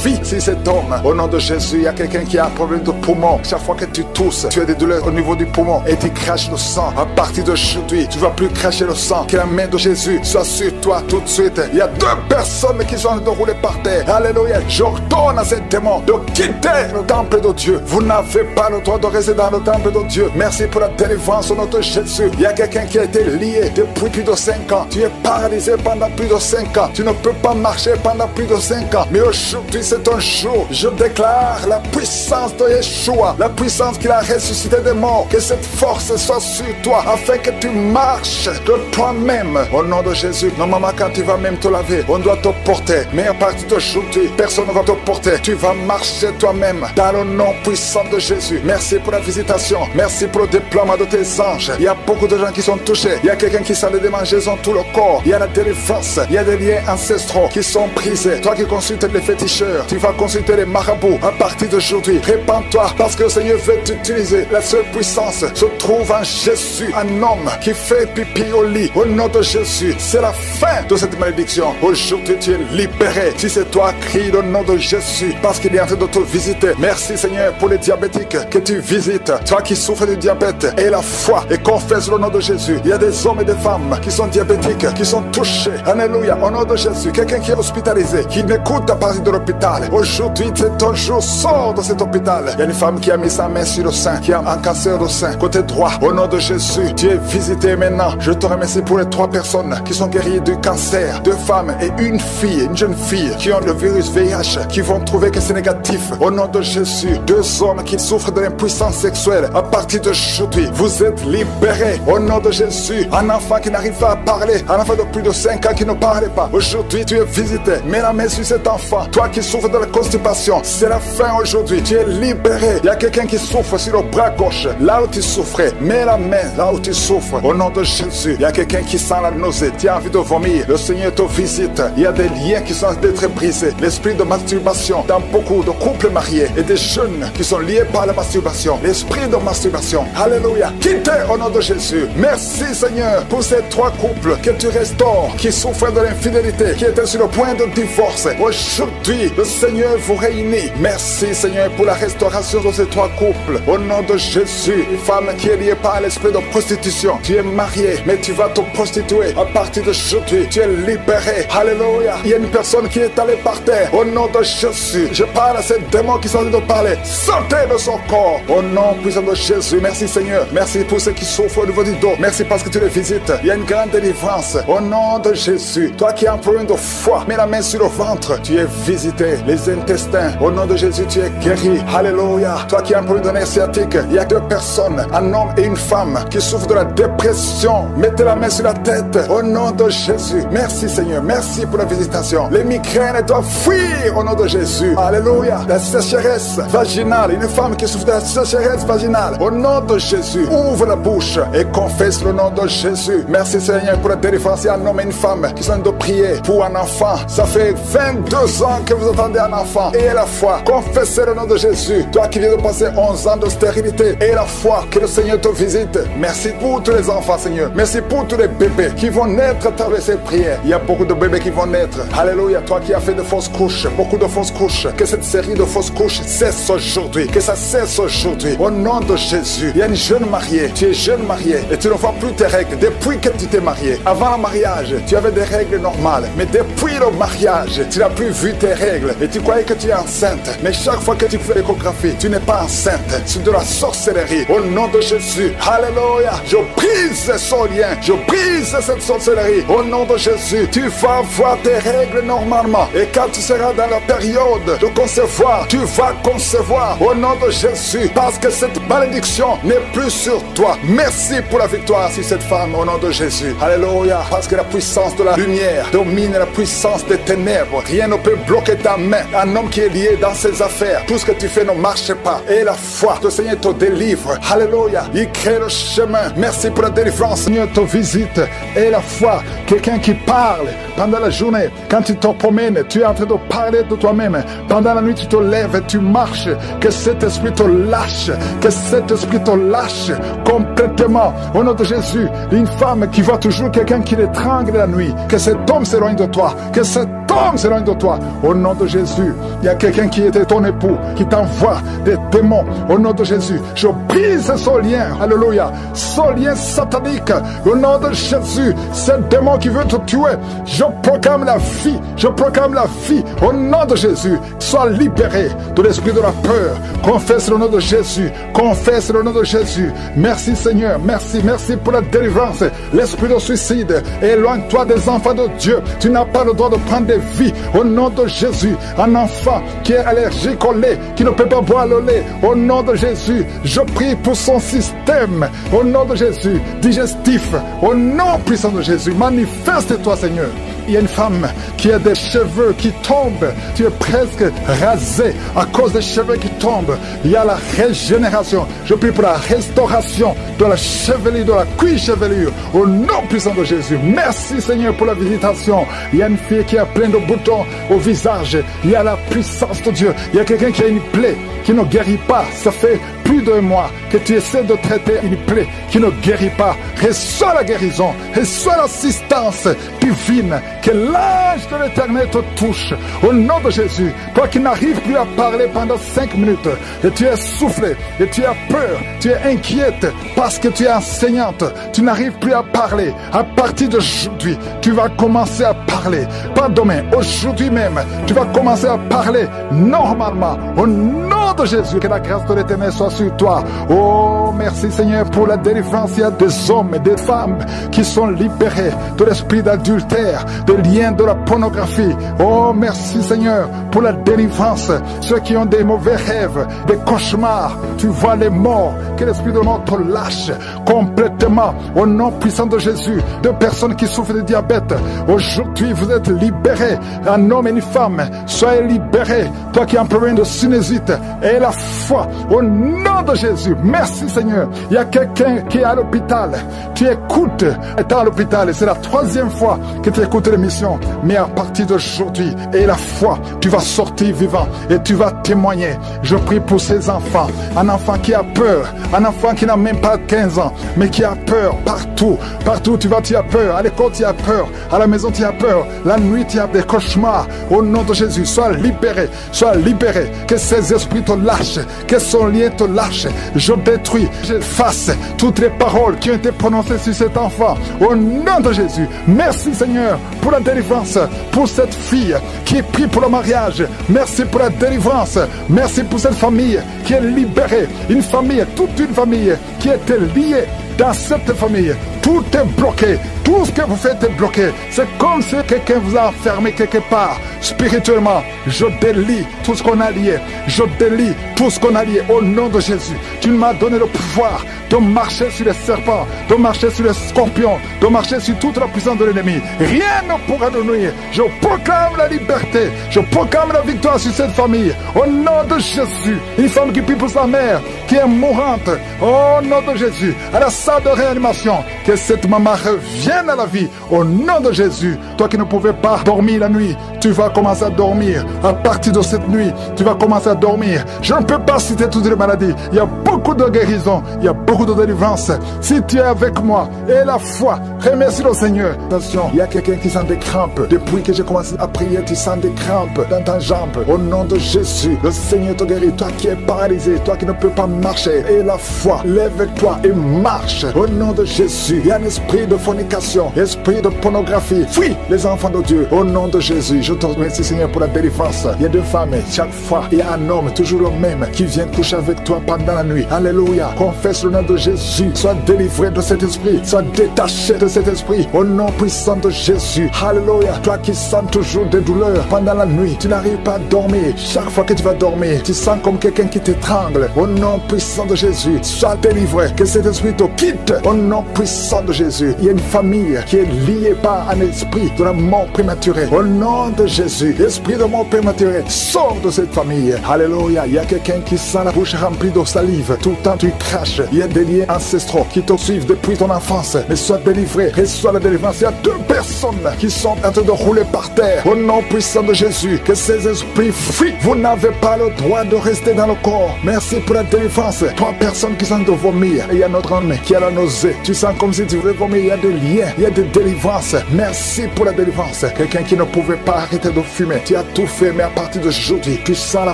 Vie, si cet homme, au nom de Jésus, il y a quelqu'un qui a un problème de poumon. Chaque fois que tu tousses, tu as des douleurs au niveau du poumon et tu craches le sang. À partir d'aujourd'hui, tu ne vas plus cracher le sang. Que la main de Jésus soit sur toi tout de suite. Il y a 2 personnes qui sont rouler par terre. Alléluia. J'ordonne à ces démons de quitter le temple de Dieu. Vous n'avez pas le droit de rester dans le temple de Dieu. Merci pour la délivrance au nom de Jésus. Il y a quelqu'un qui a été lié depuis plus de 5 ans. Tu es paralysé pendant plus de 5 ans. Tu ne peux pas marcher pendant plus de 5 ans. Mais aujourd'hui, c'est un jour. Je déclare la puissance de Yeshua, la puissance qu'il a ressuscité des morts. Que cette force soit sur toi afin que tu marches de toi-même. Au nom de Jésus, normalement quand tu vas même te laver, on doit te porter. Mais à partir d'aujourd'hui, personne ne va te porter. Tu vas marcher toi-même dans le nom puissant de Jésus. Merci pour la visitation. Merci pour le déploiement de tes anges. Il y a beaucoup de gens qui sont touchés. Il y a quelqu'un qui sent des démangeaisons tout le corps. Il y a la délivrance. Il y a des liens ancestraux qui sont brisés. Toi qui consultes les féticheurs, Seigneur, tu vas consulter les marabouts à partir d'aujourd'hui. Répands-toi parce que le Seigneur veut t'utiliser. La seule puissance se trouve en Jésus, un homme qui fait pipi au lit. Au nom de Jésus, c'est la fin de cette malédiction. Aujourd'hui, tu es libéré. Si c'est toi, crie le nom de Jésus parce qu'il est en train de te visiter. Merci Seigneur pour les diabétiques que tu visites. Toi qui souffres du diabète, et la foi et confesse le nom de Jésus. Il y a des hommes et des femmes qui sont diabétiques, qui sont touchés. Alléluia, au nom de Jésus. Quelqu'un qui est hospitalisé, qui m'écoute à partir de l'hôpital. Aujourd'hui, c'est ton jour, sors de cet hôpital. Il y a une femme qui a mis sa main sur le sein, qui a un cancer au sein, côté droit. Au nom de Jésus, tu es visité maintenant. Je te remercie pour les 3 personnes qui sont guéries du cancer. 2 femmes et une fille, une jeune fille, qui ont le virus VIH, qui vont trouver que c'est négatif. Au nom de Jésus, 2 hommes qui souffrent de l'impuissance sexuelle. À partir d'aujourd'hui, vous êtes libérés. Au nom de Jésus, un enfant qui n'arrive pas à parler, un enfant de plus de 5 ans qui ne parlait pas. Aujourd'hui, tu es visité. Mets la main sur cet enfant. Toi qui souffres de la constipation, c'est la fin aujourd'hui. Tu es libéré. Il y a quelqu'un qui souffre sur le bras gauche, là où tu souffrais. Mets la main là où tu souffres. Au nom de Jésus, il y a quelqu'un qui sent la nausée. Tu as envie de vomir. Le Seigneur te visite. Il y a des liens qui sont en train d'être brisés. L'esprit de masturbation dans beaucoup de couples mariés et des jeunes qui sont liés par la masturbation. L'esprit de masturbation. Alléluia. Quittez au nom de Jésus. Merci Seigneur pour ces 3 couples que tu restaures, qui souffrent de l'infidélité, qui étaient sur le point de divorce. Aujourd'hui, le Seigneur vous réunit. Merci Seigneur pour la restauration de ces 3 couples. Au nom de Jésus, une femme qui est liée par l'esprit de prostitution. Tu es marié, mais tu vas te prostituer. À partir d'aujourd'hui, tu es libéré. Alléluia. Il y a une personne qui est allée par terre. Au nom de Jésus, je parle à ces démons qui sont en train de parler. Sortez de son corps. Au nom puissant de Jésus. Merci Seigneur. Merci pour ceux qui souffrent au niveau du dos. Merci parce que tu les visites. Il y a une grande délivrance. Au nom de Jésus. Toi qui as un problème de foi, mets la main sur le ventre. Tu es visité. Les intestins. Au nom de Jésus, tu es guéri. Alléluia. Toi qui as un problème de nerf sciatique, il y a 2 personnes, un homme et une femme, qui souffrent de la dépression. Mettez la main sur la tête. Au nom de Jésus. Merci Seigneur. Merci pour la visitation. Les migraines doivent fuir au nom de Jésus. Alléluia. La sécheresse vaginale. Une femme qui souffre de la sécheresse vaginale. Au nom de Jésus. Ouvre la bouche et confesse le nom de Jésus. Merci Seigneur pour la délivrance. Il y a un homme et une femme qui sont en train de prier pour un enfant. Ça fait 22 ans que vous attendez un enfant. Et la foi. Confessez le nom de Jésus. Toi qui viens de passer 11 ans de stérilité. Et la foi. Que le Seigneur te visite. Merci pour tous les enfants Seigneur. Merci pour tous les bébés qui vont naître à travers ces prières. Il y a beaucoup de bébés qui vont naître. Alléluia. Toi qui as fait de fausses couches. Beaucoup de fausses couches. Que cette série de fausses couches cesse aujourd'hui. Que ça cesse aujourd'hui. Au nom de Jésus. Il y a une jeune mariée. Tu es jeune mariée. Et tu ne vois plus tes règles. Depuis que tu t'es marié. Avant le mariage, tu avais des règles normales. Mais depuis le mariage, tu n'as plus vu tes règles. Et tu croyais que tu es enceinte. Mais chaque fois que tu fais l'échographie, tu n'es pas enceinte. C'est de la sorcellerie. Au nom de Jésus. Alléluia. Je brise ce lien. Je brise cette sorcellerie. Au nom de Jésus. Tu vas voir tes règles normalement. Et quand tu seras dans la période de concevoir, tu vas concevoir. Au nom de Jésus. Parce que cette malédiction n'est plus sur toi. Merci pour la victoire sur cette femme. Au nom de Jésus. Alléluia. Parce que la puissance de la lumière domine la puissance des ténèbres. Rien ne peut bloquer ta main. Un homme qui est lié dans ses affaires. Tout ce que tu fais ne marche pas. Et la foi, le Seigneur te délivre. Alléluia. Il crée le chemin. Merci pour la délivrance. Le Seigneur te visite. Et la foi, quelqu'un qui parle pendant la journée. Quand tu te promènes, tu es en train de parler de toi-même. Pendant la nuit, tu te lèves et tu marches. Que cet esprit te lâche. Que cet esprit te lâche complètement. Au nom de Jésus, une femme qui voit toujours quelqu'un qui l'étrangle la nuit. Que cet homme s'éloigne de toi. Que cet homme s'éloigne de toi. Au nom de Jésus, il y a quelqu'un qui était ton époux, qui t'envoie des démons. Au nom de Jésus, je brise ce lien. Alléluia. Ce lien satanique. Au nom de Jésus, ce démon qui veut te tuer, je proclame la vie. Je proclame la vie. Au nom de Jésus, sois libéré de l'esprit de la peur. Confesse le nom de Jésus. Confesse le nom de Jésus. Merci Seigneur. Merci. Merci pour la délivrance. L'esprit de suicide, éloigne-toi des enfants de Dieu. Tu n'as pas le droit de prendre des vies. Au nom de Jésus, un enfant qui est allergique au lait, qui ne peut pas boire le lait. Au nom de Jésus, je prie pour son système. Au nom de Jésus, digestif. Au nom puissant de Jésus, manifeste-toi Seigneur. Il y a une femme femme qui a des cheveux qui tombent, tu es presque rasé à cause des cheveux qui tombent. Il y a la régénération. Je prie pour la restauration de la chevelure, de la cuir chevelure, au nom puissant de Jésus. Merci Seigneur pour la visitation. Il y a une fille qui a plein de boutons au visage. Il y a la puissance de Dieu. Il y a quelqu'un qui a une plaie qui ne guérit pas. Ça fait plus d'un mois que tu essaies de traiter une plaie qui ne guérit pas. Reçois la guérison, reçois l'assistance divine. Que l'ange de l'Éternel te touche au nom de Jésus. Toi qui n'arrives plus à parler pendant 5 minutes et tu es soufflé et tu as peur, tu es inquiète parce que tu es enseignante, tu n'arrives plus à parler. À partir d'aujourd'hui, tu vas commencer à parler. Pas demain, aujourd'hui même, tu vas commencer à parler normalement au nom de Jésus. Que la grâce de l'Éternel soit sur toi. Oh, merci Seigneur pour la délivrance. Il y a des hommes et des femmes qui sont libérés de l'esprit d'adultère, de liens de la pornographie. Oh, merci Seigneur pour la délivrance. Ceux qui ont des mauvais rêves, des cauchemars, tu vois les morts, que l'esprit de mort te lâche complètement au nom puissant de Jésus. De personnes qui souffrent de diabète, aujourd'hui vous êtes libérés. Un homme et une femme, soyez libérés. Toi qui as un problème de sinusite, et la foi au nom de Jésus. Merci Seigneur. Il y a quelqu'un qui est à l'hôpital. Tu écoutes, étant à l'hôpital, et c'est la 3e fois que tu écoutes l'émission. Mais à partir d'aujourd'hui, et la foi, tu vas sortir vivant et tu vas témoigner. Je prie pour ces enfants. Un enfant qui a peur, un enfant qui n'a même pas 15 ans, mais qui a peur partout. Partout tu vas, tu as peur. À l'école, tu as peur. À la maison, tu as peur. La nuit, tu as des cauchemars. Au nom de Jésus, sois libéré. Sois libéré. Que ces esprits te lâchent. Que son lien te lâche. Je détruis, j'efface toutes les paroles qui ont été prononcées sur cet enfant. Au nom de Jésus. Merci Seigneur pour la délivrance. Pour cette fille qui prie pour le mariage. Merci pour la délivrance. Merci pour cette famille qui est libérée. Une famille, toute une famille qui était liée dans cette famille. Tout est bloqué. Tout ce que vous faites est bloqué. C'est comme si quelqu'un vous a enfermé quelque part. Spirituellement, je délie tout ce qu'on a lié. Je délie tout ce qu'on a lié au nom de Jésus. Tu m'as donné le pouvoir de marcher sur les serpents, de marcher sur les scorpions, de marcher sur toute la puissance de l'ennemi. Rien ne pourra nous nuire. Je proclame la liberté. Je proclame la victoire sur cette famille. Au nom de Jésus. Une femme qui prie pour sa mère, qui est mourante. Au nom de Jésus. À la salle de réanimation. Que cette maman revienne à la vie. Au nom de Jésus. Toi qui ne pouvais pas dormir la nuit, tu vas commencer à dormir. À partir de cette nuit, tu vas commencer à dormir. Je ne peux pas citer toutes les maladies. Il y a beaucoup de guérisons. Il y a beaucoup de délivrance. Si tu es avec moi et la foi, remercie le Seigneur. Attention, il y a quelqu'un qui sent des crampes. Depuis que j'ai commencé à prier, tu sens des crampes dans ta jambe. Au nom de Jésus, le Seigneur te guérit. Toi qui es paralysé, toi qui ne peux pas marcher. Et la foi, lève-toi et marche. Au nom de Jésus, il y a un esprit de fornication, esprit de pornographie. Fuis les enfants de Dieu. Au nom de Jésus, je te remercie Seigneur pour la délivrance. Il y a 2 femmes, chaque fois, il y a un homme, toujours le même, qui vient coucher avec toi pendant la nuit. Alléluia. Confesse le nom de Jésus. Sois délivré de cet esprit. Sois détaché de cet esprit. Au nom puissant de Jésus. Alléluia. Toi qui sens toujours des douleurs pendant la nuit, tu n'arrives pas à dormir. Chaque fois que tu vas dormir, tu sens comme quelqu'un qui t'étrangle. Au nom puissant de Jésus, sois délivré. Que cet esprit te quitte. Au nom puissant de Jésus. Il y a une famille qui est liée par un esprit de la mort prématurée. Au nom de Jésus, esprit de mort prématurée, sors de cette famille. Alléluia. Il y a quelqu'un qui sent la bouche remplie de salive. Tout le temps tu craches. Il y a des liens ancestraux qui te suivent depuis ton enfance. Mais sois délivré. Reçois la délivrance. Il y a 2 personnes qui sont en train de rouler par terre. Au nom puissant de Jésus, que ces esprits fuient. Vous n'avez pas le droit de rester dans le corps. Merci pour la délivrance. 3 personnes qui sentent de vomir. Et il y a notre homme qui a la nausée. Tu sens comme si tu voulais vomir. Il y a des liens. Il y a des délivrances. Merci pour la délivrance. Quelqu'un qui ne pouvait pas arrêter de fumer. Tu as tout fait, mais à partir d'aujourd'hui, tu sens la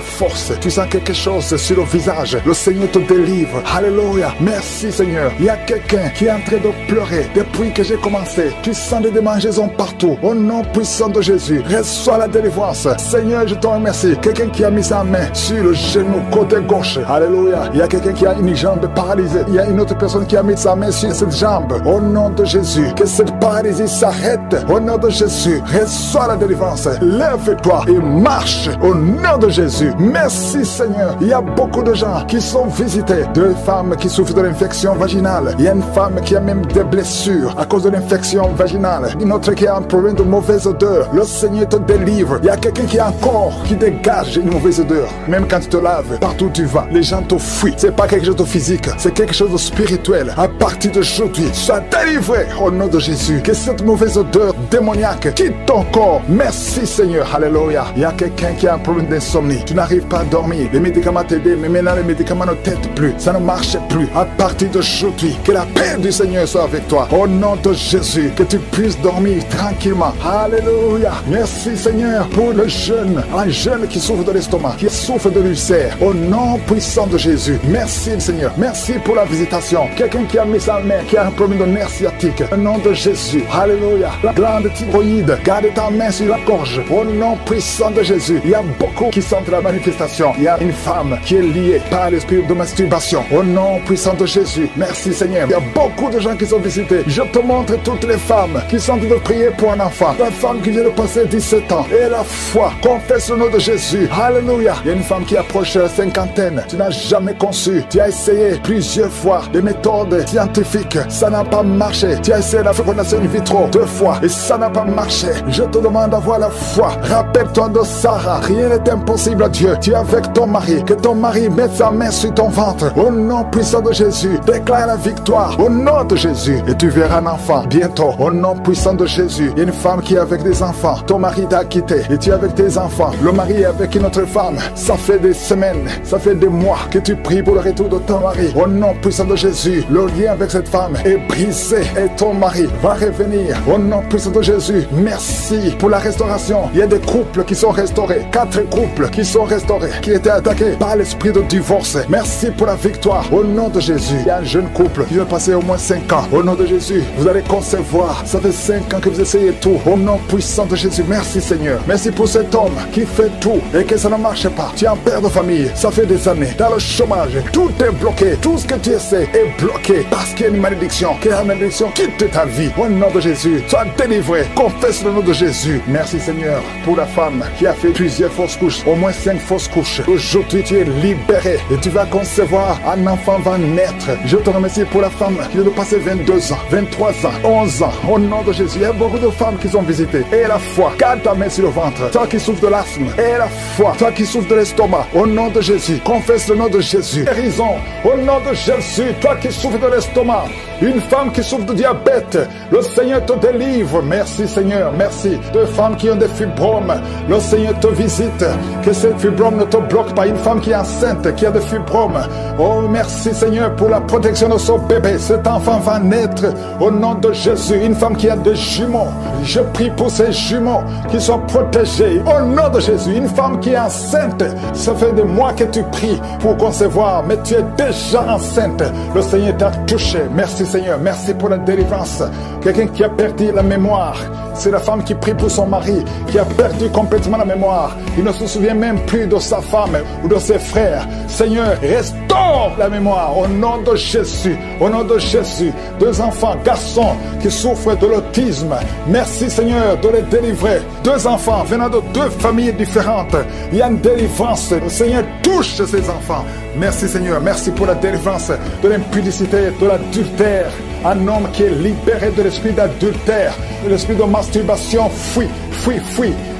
force. Tu sens quelque chose sur le visage. Le Seigneur te délivre. Alléluia. Merci Seigneur. Il y a quelqu'un qui est en train de pleurer depuis que j'ai commencé. Tu sens des démangeaisons partout. Au nom puissant de Jésus, reçois la délivrance. Seigneur, je te remercie. Quelqu'un qui a mis sa main sur le genou côté gauche. Alléluia. Il y a quelqu'un qui a une jambe paralysée. Il y a une autre personne qui a mis sa main sur cette jambe. Au nom de Jésus, que cette paralysie s'arrête. Au nom de Jésus, reçois la délivrance. force. Lève-toi et marche au nom de Jésus. Merci Seigneur. Il y a beaucoup de gens qui sont visités, de femmes qui souffrent de l'infection vaginale. Il y a une femme qui a même des blessures à cause de l'infection vaginale. Une autre qui a un problème de mauvaise odeur. Le Seigneur te délivre. Il y a quelqu'un qui a un corps qui dégage une mauvaise odeur. Même quand tu te laves, partout où tu vas, les gens te fuient. C'est pas quelque chose de physique, c'est quelque chose de spirituel. À partir d'aujourd'hui, sois délivré au nom de Jésus. Que cette mauvaise odeur démoniaque quitte ton corps. Merci Seigneur. Alléluia. Il y a quelqu'un qui a un problème d'insomnie. Tu n'arrives pas à dormir. Les médicaments t'aident, mais maintenant les médicaments ne t'aident plus. Ça ne marche plus. À partir d'aujourd'hui, que la paix du Seigneur soit avec toi. Au nom de Jésus, que tu puisses dormir tranquillement. Alléluia. Merci Seigneur pour le jeune. Un jeune qui souffre de l'estomac, qui souffre de l'ulcère. Au nom puissant de Jésus. Merci Seigneur. Merci pour la visitation. Quelqu'un qui a mis sa main, qui a un problème de nerf sciatique. Au nom de Jésus. Alléluia. La glande thyroïde. Garde ta main sur la gorge. Au nom puissant de Jésus. Il y a beaucoup qui sentent la manifestation. Il y a une femme qui est liée par l'esprit de masturbation. Au nom puissant de Jésus. Merci Seigneur. Il y a beaucoup de gens qui sont visités. Je te montre toutes les femmes qui sont de prier pour un enfant. Une femme qui vient de passer 17 ans. Et la foi. Confesse le nom de Jésus. Alléluia. Il y a une femme qui approche la cinquantaine. Tu n'as jamais conçu. Tu as essayé plusieurs fois des méthodes scientifiques. Ça n'a pas marché. Tu as essayé la fécondation in vitro 2 fois. Et ça n'a pas marché. Je te demande d'avoir la foi. Rappelle-toi de Sarah. Rien n'est impossible à Dieu. Tu es avec ton mari. Que ton mari mette sa main sur ton ventre. Au nom puissant de Jésus. Déclare la victoire. Au nom de Jésus. Et tu verras un enfant bientôt. Au nom puissant de Jésus. Il y a une femme qui est avec des enfants. Ton mari t'a quitté. Et tu es avec tes enfants. Le mari est avec une autre femme. Ça fait des semaines. Ça fait des mois que tu pries pour le retour de ton mari. Au nom puissant de Jésus. Le lien avec cette femme est brisé. Et ton mari va revenir. Au nom puissant de Jésus. Merci pour la restauration. Il y a des couples qui sont restaurés. 4 couples qui sont restaurés. Qui étaient attaqués par l'esprit de divorce. Merci pour la victoire. Au nom de Jésus. Il y a un jeune couple qui va passer au moins 5 ans. Au nom de Jésus. Vous allez concevoir. Ça fait 5 ans que vous essayez tout. Au nom puissant de Jésus. Merci Seigneur. Merci pour cet homme qui fait tout et que ça ne marche pas. Tu es un père de famille. Ça fait des années. Dans le chômage. Tout est bloqué. Tout ce que tu essaies est bloqué. Parce qu'il y a une malédiction. Que la malédiction quitte ta vie. Au nom de Jésus. Sois délivré. Confesse le nom de Jésus. Merci Seigneur pour la femme qui a fait plusieurs fausses couches. Au moins 5 fausses couches. Aujourd'hui tu es libéré. Et tu vas concevoir. Un enfant va naître. Je te remercie pour la femme qui vient de passer 22 ans, 23 ans, 11 ans. Au nom de Jésus. Il y a beaucoup de femmes qui sont visitées. Et la foi. Garde ta main sur le ventre. Toi qui souffres de l'asthme. Et la foi. Toi qui souffres de l'estomac. Au nom de Jésus. Confesse le nom de Jésus. Guérison. Au nom de Jésus. Toi qui souffres de l'estomac. Une femme qui souffre de diabète. Le Seigneur te délivre. Merci Seigneur. Merci. Deux femmes qui ont des fibromes. Le Seigneur te visite. Que ces fibromes ne te bloquent pas. Une femme qui est enceinte, qui a des fibromes. Oh, merci Seigneur pour la protection de son bébé. Cet enfant va naître au nom de Jésus. Une femme qui a des jumeaux. Je prie pour ces jumeaux qui sont protégés. Au nom de Jésus. Une femme qui est enceinte. Ça fait des mois que tu pries pour concevoir, mais tu es déjà enceinte. Le Seigneur t'a touché. Merci Seigneur. Merci pour la délivrance. Quelqu'un qui a perdu la mémoire. C'est la femme qui prie pour son mari, qui a perdu complètement la mémoire. Il ne se souvient même plus de sa femme ou de ses frères. Seigneur, restaure la mémoire au nom de Jésus. Au nom de Jésus. 2 enfants, garçons qui souffrent de l'autisme. Merci Seigneur de les délivrer. 2 enfants venant de 2 familles différentes. Il y a une délivrance. Le Seigneur touche ces enfants. Merci Seigneur. Merci pour la délivrance de l'impudicité, de l'adultère. Un homme qui est libéré de l'esprit d'adultère, de l'esprit de masturbation, fuit.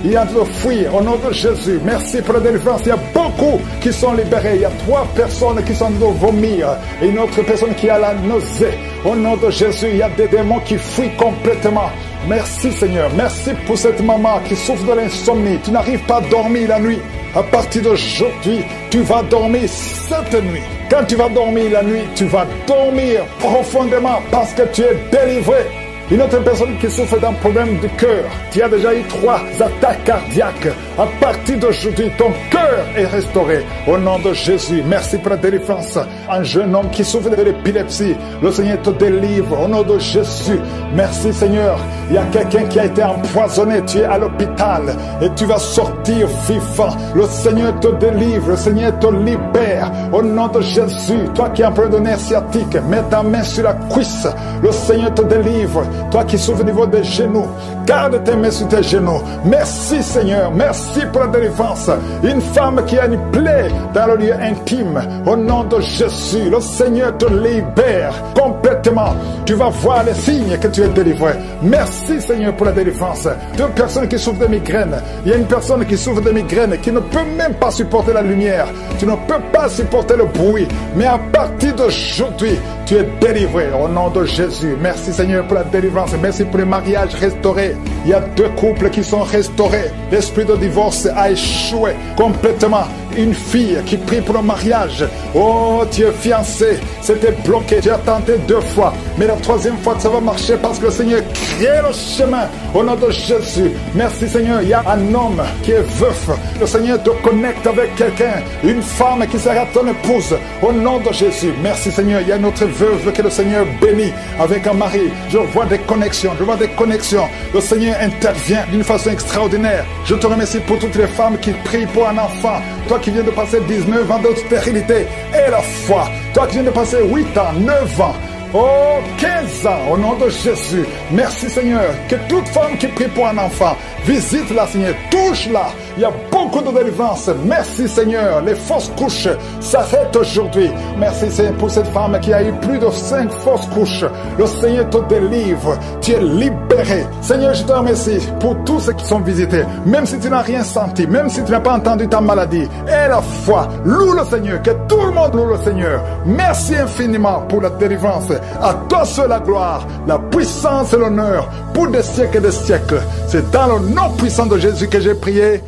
Il y a de fuir au nom de Jésus. Merci pour la délivrance. Il y a beaucoup qui sont libérés. Il y a 3 personnes qui sont de vomir et une autre personne qui a la nausée. Au nom de Jésus, il y a des démons qui fuient complètement. Merci Seigneur. Merci pour cette maman qui souffre de l'insomnie. Tu n'arrives pas à dormir la nuit. À partir d'aujourd'hui, tu vas dormir cette nuit. Quand tu vas dormir la nuit, tu vas dormir profondément parce que tu es délivré. Une autre personne qui souffre d'un problème de cœur, qui a déjà eu 3 attaques cardiaques. À partir d'aujourd'hui, ton cœur est restauré. Au nom de Jésus, merci pour la délivrance. Un jeune homme qui souffre de l'épilepsie, le Seigneur te délivre. Au nom de Jésus, merci Seigneur. Il y a quelqu'un qui a été empoisonné, tu es à l'hôpital et tu vas sortir vivant. Le Seigneur te délivre, le Seigneur te libère. Au nom de Jésus, toi qui as un problème de nerf sciatique, mets ta main sur la cuisse. Le Seigneur te délivre. Toi qui souffres au niveau des genoux, garde tes mains sur tes genoux. Merci Seigneur, merci pour la délivrance. Une femme qui a une plaie dans le lieu intime, au nom de Jésus, le Seigneur te libère complètement. Tu vas voir les signes que tu es délivré. Merci Seigneur pour la délivrance. 2 personnes qui souffrent de migraines. Il y a une personne qui souffre de migraines qui ne peut même pas supporter la lumière. Tu ne peux pas supporter le bruit. Mais à partir d'aujourd'hui, tu es délivré au nom de Jésus. Merci Seigneur pour la délivrance. Merci pour les mariages restaurés. Il y a 2 couples qui sont restaurés. L'esprit de divorce a échoué complètement. Une fille qui prie pour le mariage. Oh, tu es fiancé. C'était bloqué. Tu as tenté 2 fois. Mais la 3e fois, ça va marcher parce que le Seigneur crée le chemin au nom de Jésus. Merci Seigneur. Il y a un homme qui est veuf. Le Seigneur te connecte avec quelqu'un. Une femme qui sera ton épouse au nom de Jésus. Merci Seigneur. Il y a une autre veuve que le Seigneur bénit avec un mari. Je vois des connexions. Je vois des connexions. Le Seigneur intervient d'une façon extraordinaire. Je te remercie pour toutes les femmes qui prient pour un enfant. Toi qui viens de passer 19 ans de stérilité et la foi. Toi qui viens de passer 8 ans, 9 ans. Oh, 15 ans, au nom de Jésus. Merci Seigneur, que toute femme qui prie pour un enfant, visite-la Seigneur, touche-la. Il y a beaucoup de délivrance. Merci Seigneur, les fausses couches s'arrêtent aujourd'hui. Merci Seigneur pour cette femme qui a eu plus de 5 fausses couches. Le Seigneur te délivre, tu es libéré. Seigneur, je te remercie pour tous ceux qui sont visités. Même si tu n'as rien senti, même si tu n'as pas entendu ta maladie. Et la foi, loue le Seigneur, que tout le monde loue le Seigneur. Merci infiniment pour la délivrance. À toi seul la gloire, la puissance et l'honneur pour des siècles et des siècles. C'est dans le nom puissant de Jésus que j'ai prié.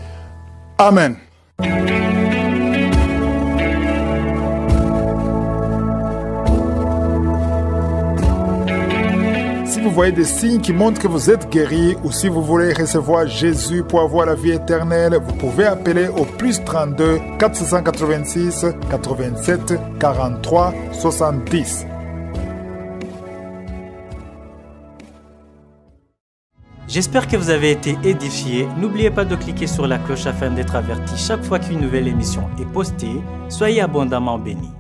Amen. Si vous voyez des signes qui montrent que vous êtes guéri ou si vous voulez recevoir Jésus pour avoir la vie éternelle, vous pouvez appeler au +32 486 87 43 70. J'espère que vous avez été édifiés. N'oubliez pas de cliquer sur la cloche afin d'être averti chaque fois qu'une nouvelle émission est postée. Soyez abondamment bénis.